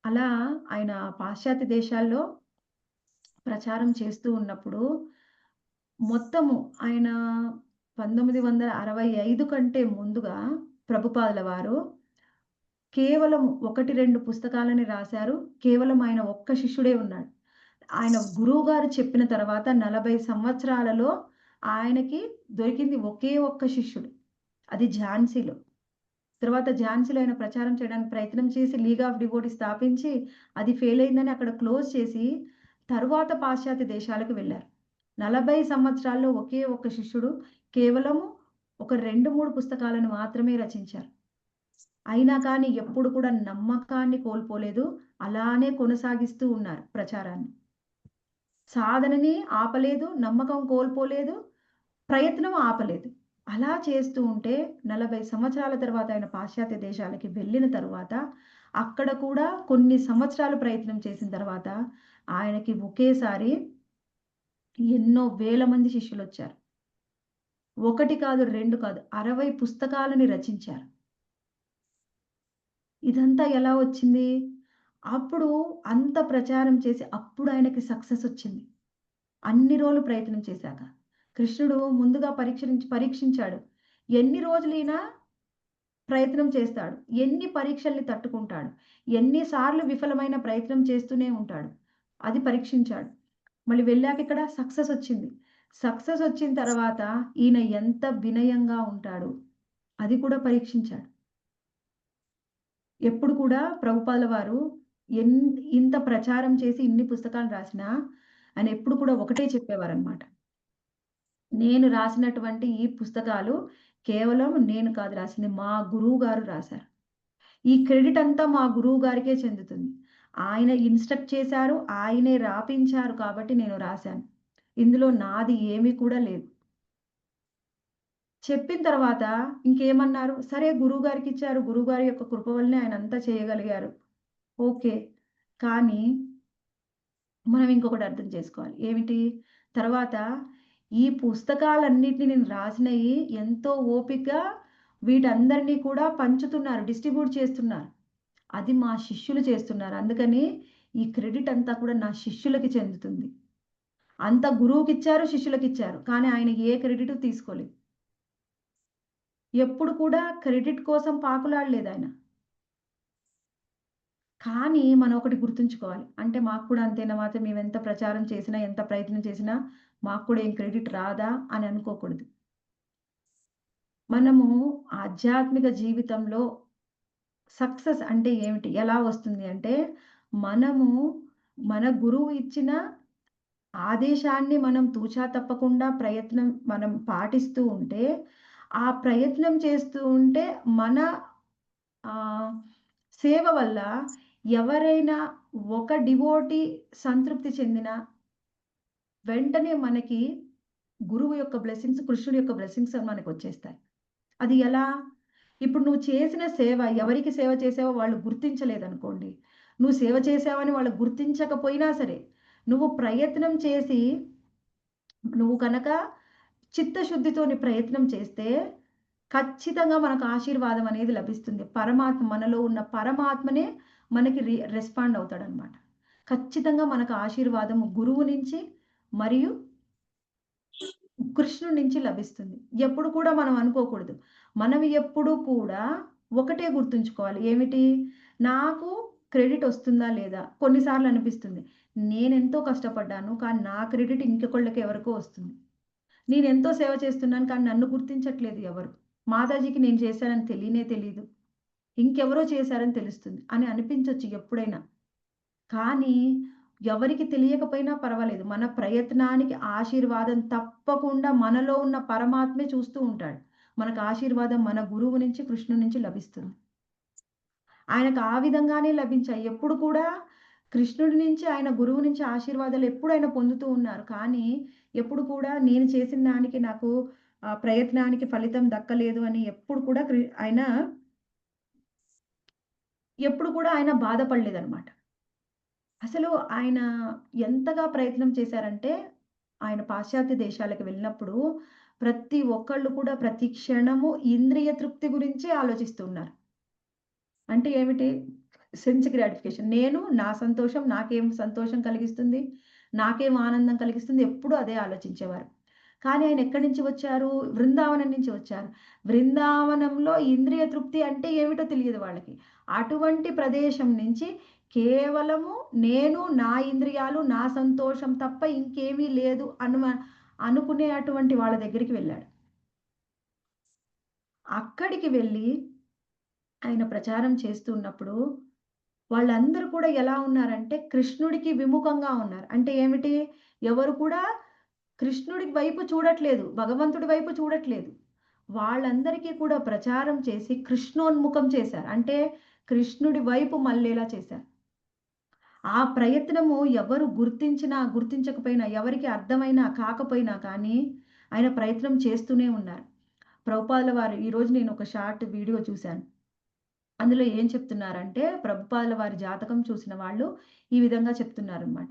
అలా ఆయన పాశ్చాత్య దేశాల్లో ప్రచారం చేస్తూ ఉన్నప్పుడు మొత్తము ఆయన 1965 కంటే ముందుగా ప్రభుపాదుల వారు కేవలం 1, 2 పుస్తకాలని రాశారు. కేవలం ఆయన ఒక్క శిష్యుడే ఉన్నాడు. ఆయన గురువుగారు చెప్పిన తర్వాత 40 సంవత్సరాలలో ఆయనకి దొరికింది ఒకే ఒక్క శిష్యుడు. అది ఝాన్సీలో. తర్వాత ఝాన్సీలో ఆయన ప్రచారం చేయడానికి ప్రయత్నం చేసి లీగ్ ఆఫ్ డివోటీ స్థాపించి అది ఫెయిల్ అయిందని అక్కడ క్లోజ్ చేసి తరువాత పాశ్చాత్య దేశాలకు వెళ్లారు. 40 సంవత్సరాల్లో ఒకే ఒక్క శిష్యుడు కేవలము ఒక 2, 3 పుస్తకాలను మాత్రమే రచించారు. అయినా కానీ ఎప్పుడు కూడా నమ్మకాన్ని కోల్పోలేదు. అలానే కొనసాగిస్తూ ఉన్నారు ప్రచారాన్ని. సాధనని ఆపలేదు, నమ్మకం కోల్పోలేదు, ప్రయత్నం ఆపలేదు. అలా చేస్తూ ఉంటే 40 సంవత్సరాల తర్వాత ఆయన పాశ్చాత్య దేశాలకి వెళ్ళిన తరువాత అక్కడ కూడా కొన్ని సంవత్సరాలు ప్రయత్నం చేసిన తర్వాత ఆయనకి ఒకేసారి ఎన్నో వేల మంది శిష్యులొచ్చారు. 1 కాదు, 2 కాదు 60 పుస్తకాలని రచించారు. ఇదంతా ఎలా వచ్చింది? అప్పుడు అంత ప్రచారం చేసి అప్పుడు ఆయనకి సక్సెస్ వచ్చింది. అన్ని రోజులు ప్రయత్నం చేశాక. కృష్ణుడు ముందుగా పరీక్షించాడు. ఎన్ని రోజులైనా ప్రయత్నం చేస్తాడు. ఎన్ని పరీక్షల్ని తట్టుకుంటాడు. ఎన్ని సార్లు విఫలమైన ప్రయత్నం చేస్తూనే ఉంటాడు. అది పరీక్షించాడు. మళ్ళీ వెళ్ళాక ఇక్కడ సక్సెస్ వచ్చింది. సక్సెస్ వచ్చిన తర్వాత ఈయన ఎంత వినయంగా ఉంటాడు. అది కూడా పరీక్షించాడు. ఎప్పుడు కూడా ప్రభుపాదుల వారు ఎన్ ఇంత ప్రచారం చేసి ఇన్ని పుస్తకాలు రాసినా, ఆయన ఎప్పుడు కూడా ఒకటే చెప్పేవారనమాట. నేను రాసినటువంటి ఈ పుస్తకాలు కేవలం నేను కాదు రాసింది. మా గురువు గారు రాశారు. ఈ క్రెడిట్ అంతా మా గురువు గారికే చెందుతుంది. ఆయన ఇన్‌స్ట్రక్ట్ చేశారు. ఆయనే రాపించారు కాబట్టి నేను రాశాను. ఇందులో నాది ఏమీ కూడా లేదు. చెప్పిన తర్వాత ఇంకేమన్నారు? సరే గురువుగారికిచ్చారు. గురువుగారి యొక్క కృప వల్లనే ఆయన అంతా చేయగలిగారు. ఓకే. కానీ మనం ఇంకొకటి అర్థం చేసుకోవాలి. ఏమిటి? తర్వాత ఈ పుస్తకాలన్నిటిని నేను రాసినయి ఎంతో ఓపికగా వీటందరిని కూడా పంచుతున్నారు. డిస్ట్రిబ్యూట్ చేస్తున్నారు. అది మా శిష్యులు చేస్తున్నారు. అందుకని ఈ క్రెడిట్ అంతా కూడా నా శిష్యులకి చెందుతుంది. అంతా గురువుకిచ్చారు, శిష్యులకిచ్చారు. కానీ ఆయన ఏ క్రెడిటు తీసుకోలేదు. ఎప్పుడు కూడా క్రెడిట్ కోసం పాకులాడలేదాయన. కానీ మనం ఒకటి గుర్తుంచుకోవాలి. అంటే మాకు కూడా అంతేనా మాత్రం మేమెంత ప్రచారం చేసినా, ఎంత ప్రయత్నం చేసినా మాకు కూడా ఏం క్రెడిట్ రాదా అని అనుకోకూడదు. మనము ఆధ్యాత్మిక జీవితంలో సక్సెస్ అంటే ఏమిటి? ఎలా వస్తుంది అంటే, మనము మన గురువు ఇచ్చిన ఆదేశాన్ని మనం తూచా తప్పకుండా మనం పాటిస్తూ ఉంటే, ఆ ప్రయత్నం చేస్తూ ఉంటే మన ఆహ్, సేవ వల్ల ఎవరైనా ఒక డివోటీ సంతృప్తి చెందినా, వెంటనే మనకి గురువు యొక్క బ్లెస్సింగ్స్, కృష్ణుడి యొక్క బ్లెస్సింగ్స్ మనకొచ్చేస్తాయి. అది ఎలా? ఇప్పుడు నువ్వు చేసిన సేవ ఎవరికి సేవ చేసావో వాళ్ళు గుర్తించలేదనుకోండి. నువ్వు సేవ చేశావని వాళ్ళు గుర్తించకపోయినా సరే, నువ్వు ప్రయత్నం చేసి నువ్వు కనుక చిత్తశుద్ధితోని ప్రయత్నం చేస్తే, ఖచ్చితంగా మనకు ఆశీర్వాదం అనేది లభిస్తుంది. మనలో ఉన్న పరమాత్మనే మనకి రెస్పాండ్ అవుతాడనమాట. ఖచ్చితంగా మనకు ఆశీర్వాదం గురువు నుంచి మరియు కృష్ణుడి నుంచి లభిస్తుంది. ఎప్పుడు కూడా మనం అనుకోకూడదు. మనం ఎప్పుడూ కూడా ఒకటే గుర్తుంచుకోవాలి. ఏమిటి? నాకు క్రెడిట్ ఒస్తుందా లేదా? కొన్నిసార్లు అనిపిస్తుంది. నేనెంతో కష్టపడ్డాను. కానీ నా క్రెడిట్ ఇంకొకళ్ళకి ఎవరికో వస్తుంది. నేనెంతో సేవ చేస్తున్నాను. కానీ నన్ను గుర్తించట్లేదు ఎవరు. మాతాజీకి నేను చేశానని తెలియనే తెలీదు. ఇంకెవరో చేశారని తెలుస్తుంది అని అనిపించొచ్చు ఎప్పుడైనా. కానీ ఎవరికి తెలియకపోయినా పర్వాలేదు. మన ప్రయత్నానికి ఆశీర్వాదం తప్పకుండా మనలో ఉన్న పరమాత్మే చూస్తూ ఉంటాడు. మనకు ఆశీర్వాదం మన గురువు నుంచి, కృష్ణుడి నుంచి లభిస్తుంది. ఆయనకు ఆ విధంగానే లభించాయి. ఎప్పుడు కూడా కృష్ణుడి నుంచి, ఆయన గురువు నుంచి ఆశీర్వాదాలు ఎప్పుడు ఆయన పొందుతూ ఉన్నారు. కానీ ఎప్పుడు కూడా నేను చేసిన దానికి నాకు ప్రయత్నానికి ఫలితం దక్కలేదు అని ఎప్పుడు కూడా ఎప్పుడు కూడా ఆయన బాధపడలేదనమాట. అసలు ఆయన ఎంతగా ప్రయత్నం చేశారంటే, ఆయన పాశ్చాత్య దేశాలకు వెళ్ళినప్పుడు ప్రతి ఒక్కళ్ళు కూడా ప్రతి క్షణము ఇంద్రియ తృప్తి గురించే ఆలోచిస్తున్నారు. అంటే ఏమిటి? Sense gratification. నా సంతోషం నాకేం సంతోషం కలిగిస్తుంది? నాకేం ఆనందం కలిగిస్తుంది? ఎప్పుడూ అదే ఆలోచించేవారు. కానీ ఆయన ఎక్కడి నుంచి వచ్చారు? బృందావనం నుంచి వచ్చారు. బృందావనంలో ఇంద్రియ తృప్తి అంటే ఏమిటో తెలియదు వాళ్ళకి. అటువంటి ప్రదేశం నుంచి కేవలము నేను, నా ఇంద్రియాలు, నా సంతోషం తప్ప ఇంకేమీ లేదు అనుకునే అటువంటి వాళ్ళ దగ్గరికి వెళ్ళాడు. అక్కడికి వెళ్ళి ఆయన ప్రచారం చేస్తున్నప్పుడు వాళ్ళందరూ కూడా ఎలా ఉన్నారంటే కృష్ణుడికి విముఖంగా ఉన్నారు. అంటే ఏమిటి? ఎవరు కూడా కృష్ణుడి వైపు చూడట్లేదు. భగవంతుడి వైపు చూడట్లేదు. వాళ్ళందరికీ కూడా ప్రచారం చేసి కృష్ణోన్ముఖం చేశారు. అంటే కృష్ణుడి వైపు మళ్ళేలా చేశారు. ఆ ప్రయత్నము ఎవరు గుర్తించినా, గుర్తించకపోయినా, ఎవరికి అర్థమైనా కాకపోయినా కానీ ఆయన ప్రయత్నం చేస్తూనే ఉన్నారు. ప్రభుపాదుల వారు ఈరోజు నేను ఒక షార్ట్ వీడియో చూశాను. అందులో ఏం చెప్తున్నారంటే ప్రభుపాదుల వారి జాతకం చూసిన వాళ్ళు ఈ విధంగా చెప్తున్నారనమాట.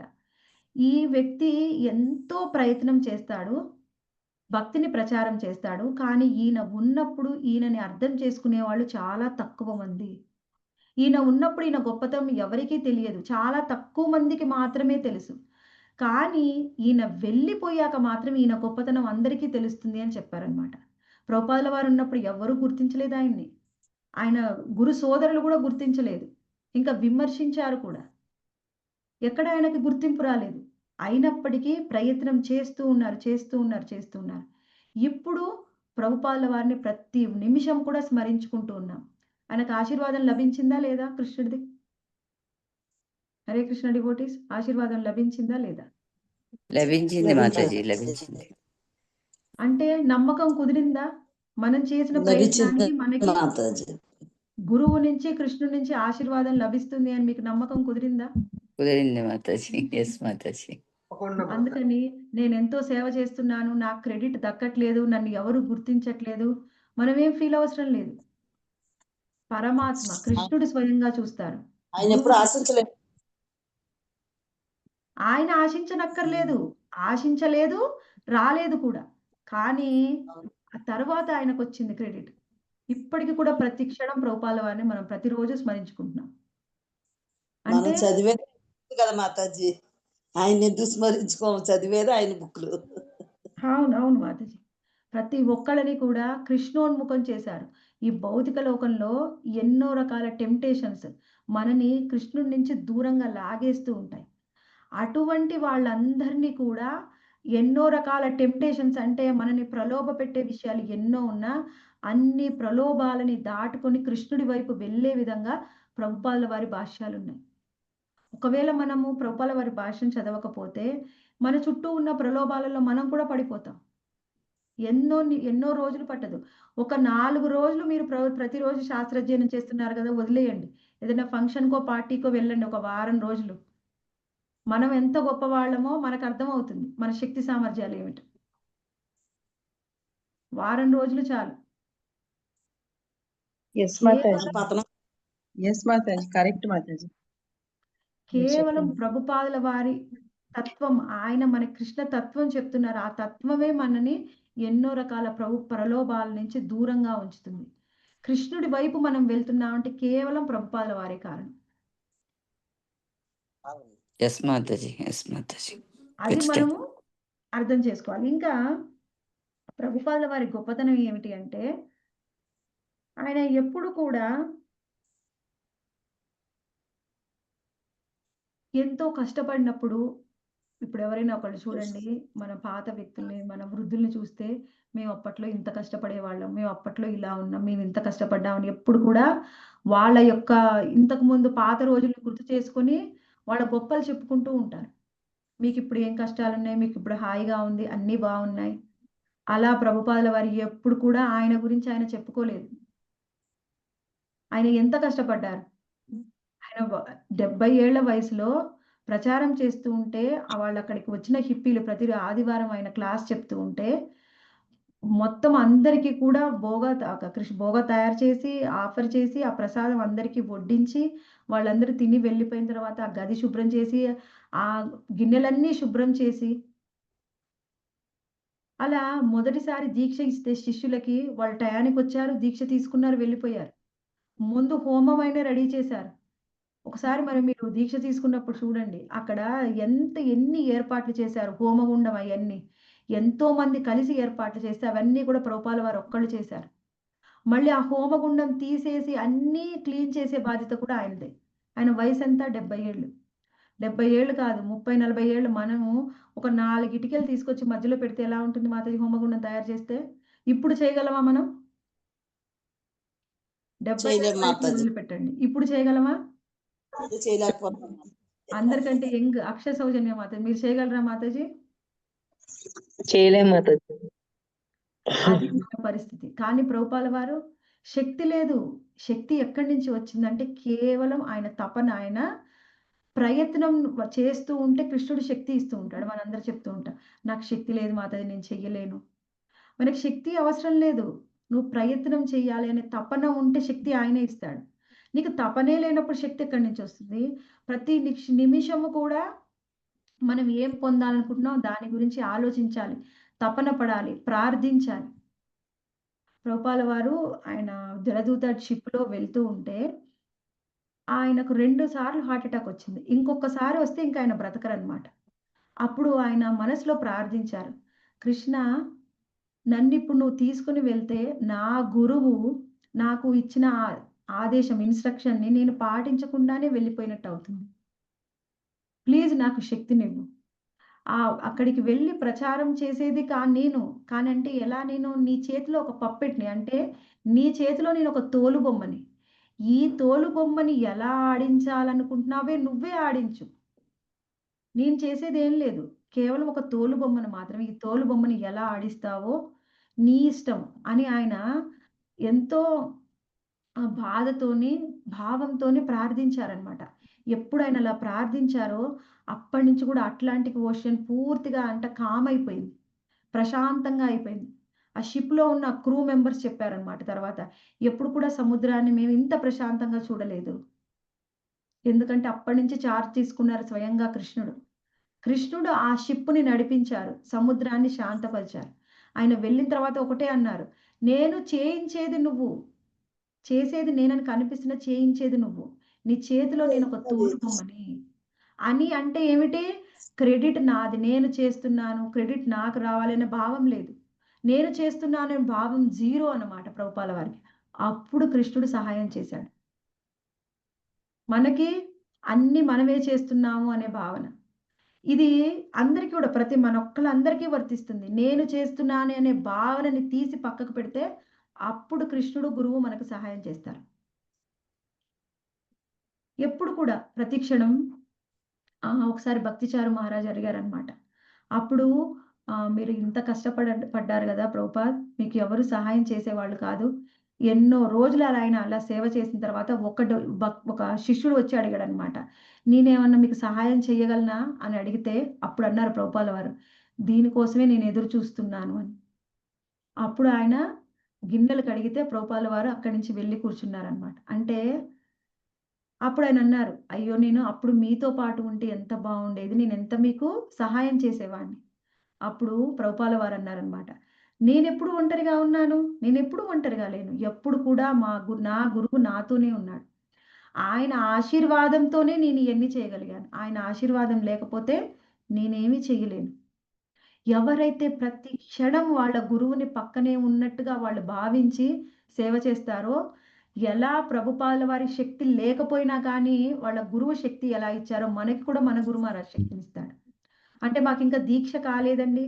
ఈ వ్యక్తి ఎంతో ప్రయత్నం చేస్తాడు. భక్తిని ప్రచారం చేస్తాడు. కానీ ఈయన ఉన్నప్పుడు ఈయనని అర్థం చేసుకునేవాళ్ళు చాలా తక్కువ మంది. ఈయన ఉన్నప్పుడు ఈయన గొప్పతనం ఎవరికీ తెలియదు. చాలా తక్కువ మందికి మాత్రమే తెలుసు. కానీ ఈయన వెళ్ళిపోయాక మాత్రం ఈయన గొప్పతనం అందరికీ తెలుస్తుంది అని చెప్పారనమాట. ప్రభుపాదుల వారు ఉన్నప్పుడు ఎవ్వరూ గుర్తించలేదు ఆయన్ని. ఆయన గురు సోదరులు గూడా గుర్తించలేదు. ఇంకా విమర్శించారు కూడా. ఎక్కడ ఆయనకి గుర్తింపు రాలేదు. అయినప్పటికీ ప్రయత్నం చేస్తూ ఉన్నారు. ఇప్పుడు ప్రభుపాదుల వారిని ప్రతి నిమిషం కూడా స్మరించుకుంటూ ఉన్నాం. ఆయనకు ఆశీర్వాదం లభించిందా లేదా కృష్ణుడిది? హరే కృష్ణ డివోటీస్, ఆశీర్వాదం లభించిందా లేదా? లభించింది మాతాజీ, లభించింది. అంటే నమ్మకం కుదిరిందా? మనం చేసిన లభించింది ప్రయత్నానికి మనకి మాతాజీ. గురువు నుంచి, కృష్ణుడి నుంచి ఆశీర్వాదం లభిస్తుంది అని మీకు నమ్మకం కుదిరిందా? కుదిరింది మాతాజీ. ఎస్ మాతాజీ. అందుకని నేనెంతో సేవ చేస్తున్నాను, నాకు క్రెడిట్ దక్కట్లేదు, నన్ను ఎవరు గుర్తించట్లేదు, మనమేం ఫీల్ అవసరం లేదు. పరమాత్మ కృష్ణుడు స్వయంగా చూస్తారు. ఆయన ఎప్పుడు ఆశించలేదు. ఆయన ఆశించనక్కర్లేదు, ఆశించలేదు, రాలేదు కూడా. కానీ ఆ తర్వాత ఆయనకొచ్చింది క్రెడిట్. ఇప్పటికి కూడా ప్రతి క్షణం ప్రభుపాదుల వారిని మనం ప్రతిరోజు స్మరించుకుంటున్నాం. మనం అంటే చదివేది కదా మాతాజీ, ఆయన ఎందుకు స్మరించుకోము, చదివేది ఆయన బుక్లు. అవునవును మాతాజీ. ప్రతి ఒక్కళ్ళని కూడా కృష్ణోన్ముఖం చేశారు. ఈ భౌతిక లోకంలో ఎన్నో రకాల టెంప్టేషన్స్ మనని కృష్ణుడి నుంచి దూరంగా లాగేస్తూ ఉంటాయి. అటువంటి వాళ్ళందరినీ కూడా ఎన్నో రకాల టెంప్టేషన్స్ అంటే మనని ప్రలోభపెట్టే విషయాలు ఎన్నో ఉన్నా, అన్ని ప్రలోభాలని దాటుకొని కృష్ణుడి వైపు వెళ్ళే విధంగా ప్రభుపాదుల వారి భాష్యాలున్నాయి. ఒకవేళ మనము ప్రభుపాదుల వారి భాష్యం చదవకపోతే, మన చుట్టూ ఉన్న ప్రలోభాలలో మనం కూడా పడిపోతాం. ఎన్నో రోజులు పట్టదు. ఒక 4 రోజులు మీరు ప్రతిరోజు శాస్త్రాధ్యయనం చేస్తున్నారు కదా! వదిలేయండి. ఏదైనా ఫంక్షన్‌కో, పార్టీకో వెళ్ళండి ఒక వారం రోజులు. మనం ఎంత గొప్పవాళ్ళమో మనకర్థమవుతుంది. మన శక్తి సామర్థ్యాలేమిటో. వారం రోజులు చాలు. ఎస్ మాతాజీ. పతనం ఎస్ మాతాజీ, కరెక్ట్ మాతాజీ. కేవలం చెప్పింది. ప్రభుపాదుల వారి తత్వం, ఆయన మన కృష్ణ తత్వం చెప్తున్నారు. ఆ తత్వమే మనని ఎన్నో రకాల ప్రలోభాల నుంచి దూరంగా ఉంచుతుంది. కృష్ణుడి వైపు మనం వెళ్తున్నామంటే కేవలం ప్రభుపాదుల వారే కారణం. ఎస్ మాతాజీ, ఎస్ మాతాజీ. అది మనము అర్థం చేసుకోవాలి. ఇంకా ప్రభుపాదుల వారి గొప్పతనం ఏమిటి అంటే, ఆయన ఎప్పుడు కూడా ఎంతో కష్టపడినప్పుడు, ఇప్పుడు ఎవరైనా ఒకళ్ళు చూడండి, మన పాత వ్యక్తుల్ని, మన వృద్ధుల్ని చూస్తే, మేము అప్పట్లో ఇంత కష్టపడేవాళ్ళం, మేము అప్పట్లో ఇలా ఉన్నాం, మేము ఇంత కష్టపడ్డాం అని ఎప్పుడు కూడా వాళ్ళ యొక్క ఇంతకుముందు పాత రోజులను గుర్తు చేసుకొని వాళ్ళ గొప్పలు చెప్పుకుంటూ ఉంటారు. మీకిప్పుడు ఏం కష్టాలున్నాయి, మీకిప్పుడు హాయిగా ఉంది, అన్నీ బావున్నాయి. అలా ప్రభుపాదుల వారు ఎప్పుడు కూడా ఆయన గురించి ఆయన చెప్పుకోలేదు. ఆయన ఎంత కష్టపడ్డారు. ఆయన 70 ఏళ్ల వయసులో ప్రచారం చేస్తూ ఉంటే, వాళ్ళక్కడికి వచ్చిన హిప్పీలు ప్రతి ఆదివారం ఆయన క్లాస్ చెప్తూ ఉంటే, మొత్తం అందరికీ కూడా భోగా తయారు చేసి, ఆఫర్ చేసి, ఆ ప్రసాదం అందరికీ వడ్డించి, వాళ్ళందరూ తిని వెళ్ళిపోయిన తర్వాత ఆ గది శుభ్రం చేసి, ఆ గిన్నెలన్నీ శుభ్రం చేసి, అలా మొదటిసారి దీక్ష ఇస్తే శిష్యులకి వాళ్ళు టయానికొచ్చారు, దీక్ష తీసుకున్నారు, వెళ్ళిపోయారు. ముందు హోమం అయినా రెడీ చేశారు. ఒకసారి మరి మీరు దీక్ష తీసుకున్నప్పుడు చూడండి. అక్కడ ఎన్ని ఏర్పాట్లు చేశారు. హోమగుండం అయన్నీ. ఎంతోమంది కలిసి ఏర్పాట్లు చేస్తే అవన్నీ కూడా ప్రభుపాదుల వారు ఒక్కళ్ళు చేశారు. మళ్ళీ ఆ హోమగుండం తీసేసి అన్నీ క్లీన్ చేసే బాధ్యత కూడా ఆయనదే. ఆయన వయసెంత? 70 ఏళ్ళు. 70 ఏళ్ళు కాదు, 30, 40 ఏళ్ళు. మనము ఒక 4 ఇటికలు తీసుకొచ్చి మధ్యలో పెడితే ఎలా ఉంటుంది మాతాజీ హోమగుండం తయారు చేస్తే? ఇప్పుడు చేయగలమా మనం? 70 ఏళ్ళ చేయలేం వయసుని మాతాజీ. వదిలిపెట్టండి. ఇప్పుడు చేయగలమా? అది చేయలేకపోతున్నాం. అందరికంటే యంగ్ అక్షయ సౌజన్య మాతాజీ. మీరు చేయగలరా మాతాజీ? చేయలేం మాతాజీ. అది మన పరిస్థితి. కానీ ప్రభుపాదుల వారు శక్తి లేదు. శక్తి ఎక్కడి నుంచి వచ్చిందంటే కేవలం ఆయన తపన, ఆయన ప్రయత్నం చేస్తూ ఉంటే కృష్ణుడు శక్తి ఇస్తూ ఉంటాడు. మనందరూ చెప్తూ ఉంటాం. నాకు శక్తి లేదు మాతాజీ, నేను చెయ్యలేను. మనకి శక్తి అవసరం లేదు. నువ్వు ప్రయత్నం చెయ్యాలి అనే తపన ఉంటే శక్తి ఆయనే ఇస్తాడు. నీకు తపనే లేనప్పుడు శక్తి ఎక్కడి నుంచి వస్తుంది? ప్రతి నిమిషము కూడా మనం ఏం పొందాలనుకుంటున్నాం దాని గురించి ఆలోచించాలి. తపన పడాలి, ప్రార్థించాలి. ప్రభుపాదుల వారు ఆయన జలదూత షిప్‌లో వెళ్తూ ఉంటే, ఆయనకు 2 సార్లు హార్ట్ అటాక్ వచ్చింది. ఇంకొకసారి వస్తే ఇంక ఆయన బ్రతకరనమాట. అప్పుడు ఆయన మనసులో ప్రార్థించారు. కృష్ణ, నన్నిప్పుడు నువ్వు తీసుకొని వెళ్తే, నా గురువు నాకు ఇచ్చిన ఆదేశం, ఇన్‌స్ట్రక్షన్‌ని నేను పాటించకుండానే వెళ్ళిపోయినట్టు అవుతుంది. ప్లీజ్ నాకు శక్తినివ్వు. అక్కడికి వెళ్ళి ప్రచారం చేసేది నేను. కానంటే ఎలా నేను నీ చేతిలో ఒక పప్పెట్‌ని అంటే నీ చేతిలో నేను ఒక తోలుబొమ్మని. ఈ తోలుబొమ్మని ఎలా ఆడించాలనుకుంటున్నావే నువ్వే ఆడించు. నేను చేసేదేం లేదు. కేవలం ఒక తోలుబొమ్మను మాత్రమే. ఈ తోలుబొమ్మని ఎలా ఆడిస్తావో నీ ఇష్టం అని ఆయన ఎంతో బాధతోని, భావంతోని ప్రార్థించారనమాట. ఎప్పుడు ఆయన అలా ప్రార్థించారో అప్పటినుంచి కూడా అట్లాంటిక్ ఓషన్ పూర్తిగా కామ్ అయిపోయింది. ప్రశాంతంగా అయిపోయింది. ఆ షిప్‌లో ఉన్న క్రూ మెంబర్స్ చెప్పారనమాట తర్వాత. ఎప్పుడు కూడా సముద్రాన్ని మేము ఇంత ప్రశాంతంగా చూడలేదు. ఎందుకంటే అప్పటినుంచి చార్జ్ తీసుకున్నారు స్వయంగా కృష్ణుడు. కృష్ణుడు ఆ షిప్‌ని నడిపించారు. సముద్రాన్ని శాంతపరిచారు. ఆయన వెళ్ళిన తర్వాత ఒకటే అన్నారు. నేను చేయించేది నువ్వు. చేసేది నేనని కనిపిస్తున్నా చేయించేది నువ్వు. నీ చేతిలో నేనొక తోలుబొమ్మని. అని అంటే ఏమిటి? క్రెడిట్ నాది. నేను చేస్తున్నాను. క్రెడిట్ నాకు రావాలనే భావం లేదు. నేను చేస్తున్నాననే భావం జీరో అన్నమాట ప్రభుపాల వారికి. అప్పుడు కృష్ణుడు సహాయం చేశాడు. మనకి అన్నీ మనమే చేస్తున్నాము అనే భావన. ఇది అందరికీ కూడా మనొక్కళ్ళందరికీ వర్తిస్తుంది. నేను చేస్తున్నాను అనే భావనని తీసి పక్కకు పెడితే అప్పుడు కృష్ణుడు, గురువు మనకు సహాయం చేస్తారు. ఎప్పుడు కూడా ప్రతి క్షణం ఒకసారి భక్తిచారు మహారాజ్ అడిగారనమాట. అప్పుడు మీరు ఇంత పడ్డారు గదా ప్రభుపాద్! మీకు ఎవరు సహాయం చేసేవాళ్ళు కాదు. ఎన్నో రోజులు ఆయన అలా సేవ చేసిన తర్వాత ఒక శిష్యుడు వచ్చి అడిగాడనమాట. నేనేమన్నా మీకు సహాయం చేయగలనా అని అడిగితే అప్పుడన్నారు ప్రభుపాల వారు, దీనికోసమే నేను ఎదురు చూస్తున్నాను అని. అప్పుడు ఆయన గిన్నెలు కడిగితే ప్రభుపాల వారు అక్కడి నుంచి వెళ్లి కూర్చున్నారనమాట. అంటే అప్పుడాయనన్నారు, "అయ్యో! నేను అప్పుడు మీతో పాటు ఉంటే ఎంత బావుండేది. నేనెంత మీకు సహాయం చేసేవాడిని." అప్పుడు ప్రభుపాల వారన్నారనమాట, "నేనెప్పుడు ఒంటరిగా ఉన్నాను? నేనెప్పుడు ఒంటరిగా లేను. ఎప్పుడు కూడా నా గురువు నాతోనే ఉన్నాడు. ఆయన ఆశీర్వాదంతోనే నేను ఇయన్నీ చేయగలిగాను. ఆయన ఆశీర్వాదం లేకపోతే నేనేమి చేయలేను." ఎవరైతే ప్రతి క్షణం వాళ్ళ గురువుని పక్కనే ఉన్నట్టుగా వాళ్ళు భావించి సేవ చేస్తారో, ఎలా ప్రభుపాదుల వారి శక్తి లేకపోయినా కానీ, వాళ్ళ గురువు శక్తి ఎలా ఇచ్చారో మనకి కూడా మన గురువు మహారాజ్ శక్తినిస్తాడు. అంటే మాకింకా దీక్ష కాలేదండి.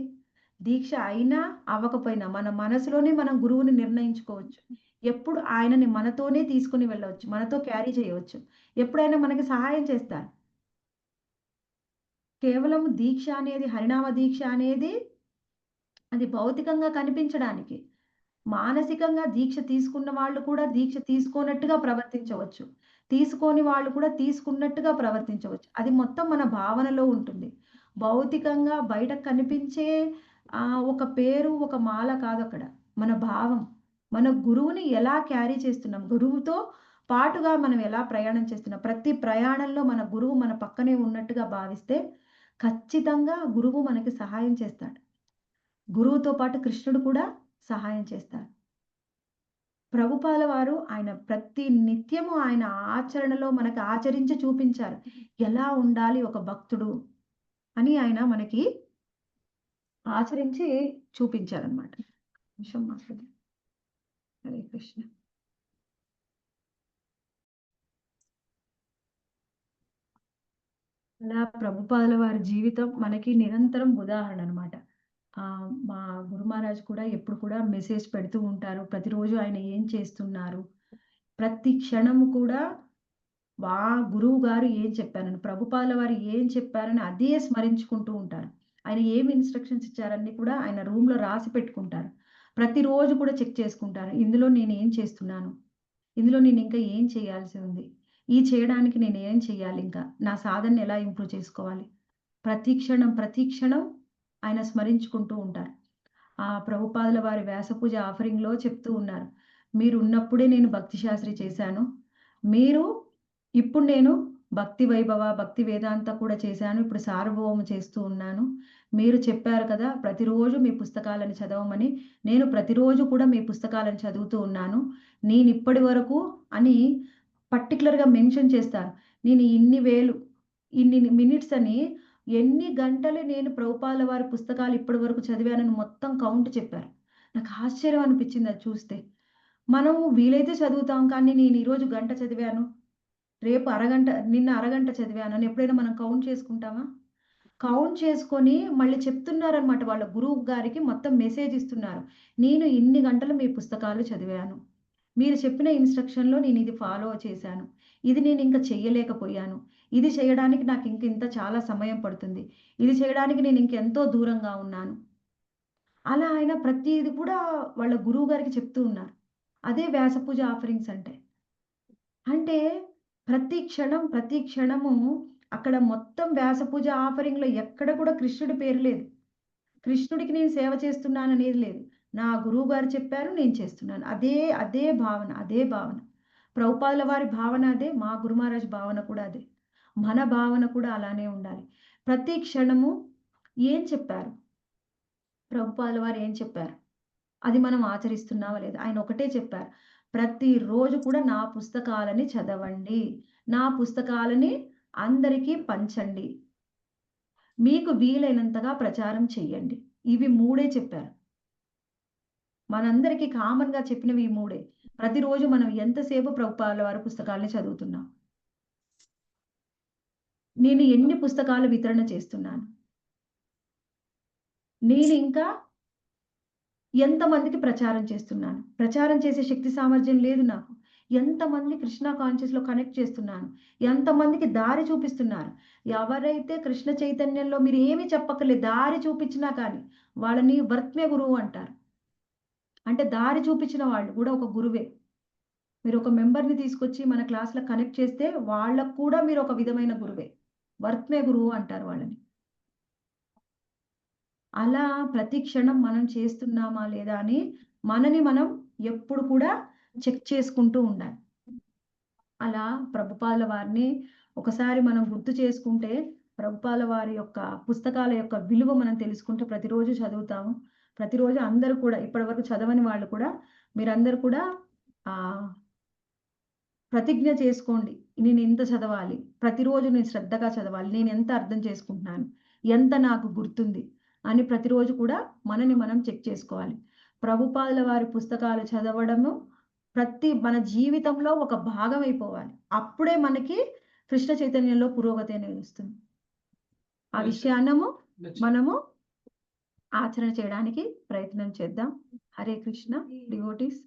దీక్ష అయినా, అవ్వకపోయినా మన మనసులోనే మనం గురువుని నిర్ణయించుకోవచ్చు. ఎప్పుడు ఆయనని మనతోనే తీసుకొని వెళ్ళవచ్చు. మనతో క్యారీ చేయవచ్చు. ఎప్పుడైనా మనకి సహాయం చేస్తారు. కేవలం దీక్ష అనేది హరినామ దీక్ష అనేది అది భౌతికంగా కనిపించడానికి. మానసికంగా దీక్ష తీసుకున్న వాళ్ళు కూడా దీక్ష తీసుకోనట్టుగా ప్రవర్తించవచ్చు. తీసుకోని వాళ్ళు కూడా తీసుకున్నట్టుగా ప్రవర్తించవచ్చు. అది మొత్తం మన భావనలో ఉంటుంది. భౌతికంగా బయటకు కనిపించే ఒక పేరు, ఒక మాల కాదక్కడ. మన భావం. మన గురువుని ఎలా క్యారీ చేస్తున్నాం, గురువుతో పాటుగా మనం ఎలా ప్రయాణం చేస్తున్నాం. ప్రతి ప్రయాణంలో మన గురువు మన పక్కనే ఉన్నట్టుగా భావిస్తే ఖచ్చితంగా గురువు మనకి సహాయం చేస్తాడు. గురువుతో పాటు కృష్ణుడు కూడా సహాయం చేస్తారు. ప్రభుపాల వారు ఆయన ప్రతి నిత్యము ఆయన ఆచరణలో మనకు ఆచరించి చూపించారు. ఎలా ఉండాలి ఒక భక్తుడు అని ఆయన మనకి ఆచరించి చూపించారనమాట. నిమిషం మాట్లాడు. హరే కృష్ణ. అలా ప్రభుపాదుల వారి జీవితం మనకి నిరంతరం ఉదాహరణ అనమాట. మా గురు మహారాజ్ కూడా ఎప్పుడు కూడా మెసేజ్ పెడుతూ ఉంటారు. ప్రతిరోజు ఆయన ఏం చేస్తున్నారు, ప్రతి క్షణము కూడా గురువు గారు ఏం చెప్పారని, ప్రభుపాదుల వారు ఏం చెప్పారని అదే స్మరించుకుంటూ ఉంటారు. ఆయన ఏమి ఇన్‌స్ట్రక్షన్స్ ఇచ్చారన్నీ కూడా ఆయన రూమ్‌లో రాసి పెట్టుకుంటారు. ప్రతిరోజు కూడా చెక్ చేసుకుంటారు. ఇందులో నేనేం చేస్తున్నాను? ఇందులో నేనింకా ఏం చేయాల్సి ఉంది? చేయడానికి నేనేం చేయాలింకా? నా సాధనని ఎలా ఇంప్రూవ్ చేసుకోవాలి? ప్రతి క్షణం, ప్రతి క్షణం ఆయన స్మరించుకుంటూ ఉంటారు. ప్రభుపాదుల వారి వ్యాస పూజ ఆఫరింగ్‌లో చెప్తూ ఉన్నారు. మీరున్నప్పుడే నేను భక్తి శాస్త్రి చేశాను. ఇప్పుడు నేను భక్తి వైభవ, భక్తి వేదాంత కూడా చేశాను. ఇప్పుడు సార్వభౌమ చేస్తూ ఉన్నాను. మీరు చెప్పారు కదా! ప్రతిరోజు మీ పుస్తకాలను చదవమని. నేను ప్రతిరోజు కూడా మీ పుస్తకాలను చదువుతూ ఉన్నాను. నేనిప్పటి వరకు అని పర్టిక్యులర్‌గా మెన్షన్ చేస్తారు. నేను ఇన్ని మినిట్స్ అని ఎన్ని గంటలు నేను ప్రభుపాదుల వారి పుస్తకాలు ఇప్పటి వరకు చదివానని మొత్తం కౌంట్ చెప్పారు. నాకు ఆశ్చర్యం అనిపించింది అది చూస్తే. మనం వీలైతే చదువుతాం కానీ నేను ఈరోజు గంట చదివాను. నిన్న అరగంట చదివాను అని ఎప్పుడైనా మనం కౌంట్ చేసుకుంటామా? కౌంట్ చేసుకొని మళ్ళీ చెప్తున్నారనమాట. వాళ్ళ గురువు గారికి మొత్తం మెసేజ్ ఇస్తున్నారు. నేను ఇన్ని గంటలు మీ పుస్తకాలు చదివాను. మీరు చెప్పిన ఇన్‌స్ట్రక్షన్‌లో నేను ఇది ఫాలో చేశాను. ఇది నేను ఇంక చెయ్యలేకపోయాను. ఇది చేయడానికి నాకు ఇంత చాలా సమయం పడుతుంది. ఇది చేయడానికి నేను ఇంకెంతో దూరంగా ఉన్నాను. అలా ఆయన ప్రతీది కూడా వాళ్ళ గురువు గారికి చెప్తూ ఉన్నారు. అదే వ్యాస పూజ ఆఫరింగ్స్ అంటే. అంటే ప్రతి క్షణం, ప్రతి క్షణము అక్కడ మొత్తం వ్యాస పూజ ఆఫరింగ్‌లో ఎక్కడ కూడా కృష్ణుడి పేరు లేదు. కృష్ణుడికి నేను సేవ చేస్తున్నాననేది లేదు. నా గురువుగారు చెప్పారు నేను చేస్తున్నాను. అదే భావన, అదే భావన. ప్రభుపాదుల వారి భావన అదే. మా గురు మహారాజ్ భావన కూడా అదే. మన భావన కూడా అలానే ఉండాలి. ప్రతి క్షణము ఏం చెప్పారు? ప్రభుపాదుల వారు ఏం చెప్పారు? అది మనం ఆచరిస్తున్నామా లేదా? ఆయన ఒకటే చెప్పారు. ప్రతిరోజు కూడా నా పుస్తకాలని చదవండి. నా పుస్తకాలని అందరికీ పంచండి. మీకు వీలైనంతగా ప్రచారం చెయ్యండి. ఇవి 3 చెప్పారు. మనందరికీ కామన్‌గా చెప్పినవి ఈ 3. ప్రతిరోజు మనం ఎంతసేపు ప్రభుపాదుల వారి పుస్తకాల్ని చదువుతున్నాం? నేను ఎన్ని పుస్తకాలు వితరణ చేస్తున్నాను? నేను ఇంకా ఎంతమందికి ప్రచారం చేస్తున్నాను? ప్రచారం చేసే శక్తి సామర్థ్యం లేదు నాకు. ఎంతమంది కృష్ణ కాన్షియస్‌లో కనెక్ట్ చేస్తున్నాను? ఎంతమందికి దారి చూపిస్తున్నారు? ఎవరైతే కృష్ణ చైతన్యంలో మీరు ఏమి చెప్పక్కర్లేదు. దారి చూపించినా కానీ వాళ్ళని వర్త్మే గురువు అంటారు. అంటే దారి చూపించిన వాళ్ళు కూడా ఒక గురువే. మీరు ఒక మెంబర్‌ని తీసుకొచ్చి మన క్లాస్‌లో కనెక్ట్ చేస్తే వాళ్ళకి కూడా మీరు ఒక విధమైన గురువే. వర్త్మే గురువు అంటారు వాళ్ళని. అలా ప్రతి క్షణం మనం చేస్తున్నామా లేదా అని మనని మనం ఎప్పుడు కూడా చెక్ చేసుకుంటూ ఉండాలి. అలా ప్రభుపాదుల వారిని ఒకసారి మనం గుర్తు చేసుకుంటే, ప్రభుపాదుల వారి యొక్క పుస్తకాల యొక్క విలువ మనం తెలుసుకుంటే ప్రతిరోజు చదువుతాము. ప్రతిరోజు అందరూ కూడా ఇప్పటివరకు చదవని వాళ్ళు కూడా మీరందరూ కూడా ఆహ్, ప్రతిజ్ఞ చేసుకోండి. నేను ఇంత చదవాలి. ప్రతిరోజు నేను శ్రద్ధగా చదవాలి. నేను ఎంత అర్థం చేసుకుంటున్నాను? ఎంత నాకు గుర్తుంది? అని ప్రతిరోజు కూడా మనని మనం చెక్ చేసుకోవాలి. ప్రభుపాదుల వారి పుస్తకాలు చదవడము మన జీవితంలో ఒక భాగం అయిపోవాలి. అప్పుడే మనకి కృష్ణ చైతన్యంలో పురోగతి అనేది వస్తుంది. ఆ విషయాన్నము మనము ఆచరణ చేయడానికి ప్రయత్నం చేద్దాం. హరే కృష్ణ డివోటీస్.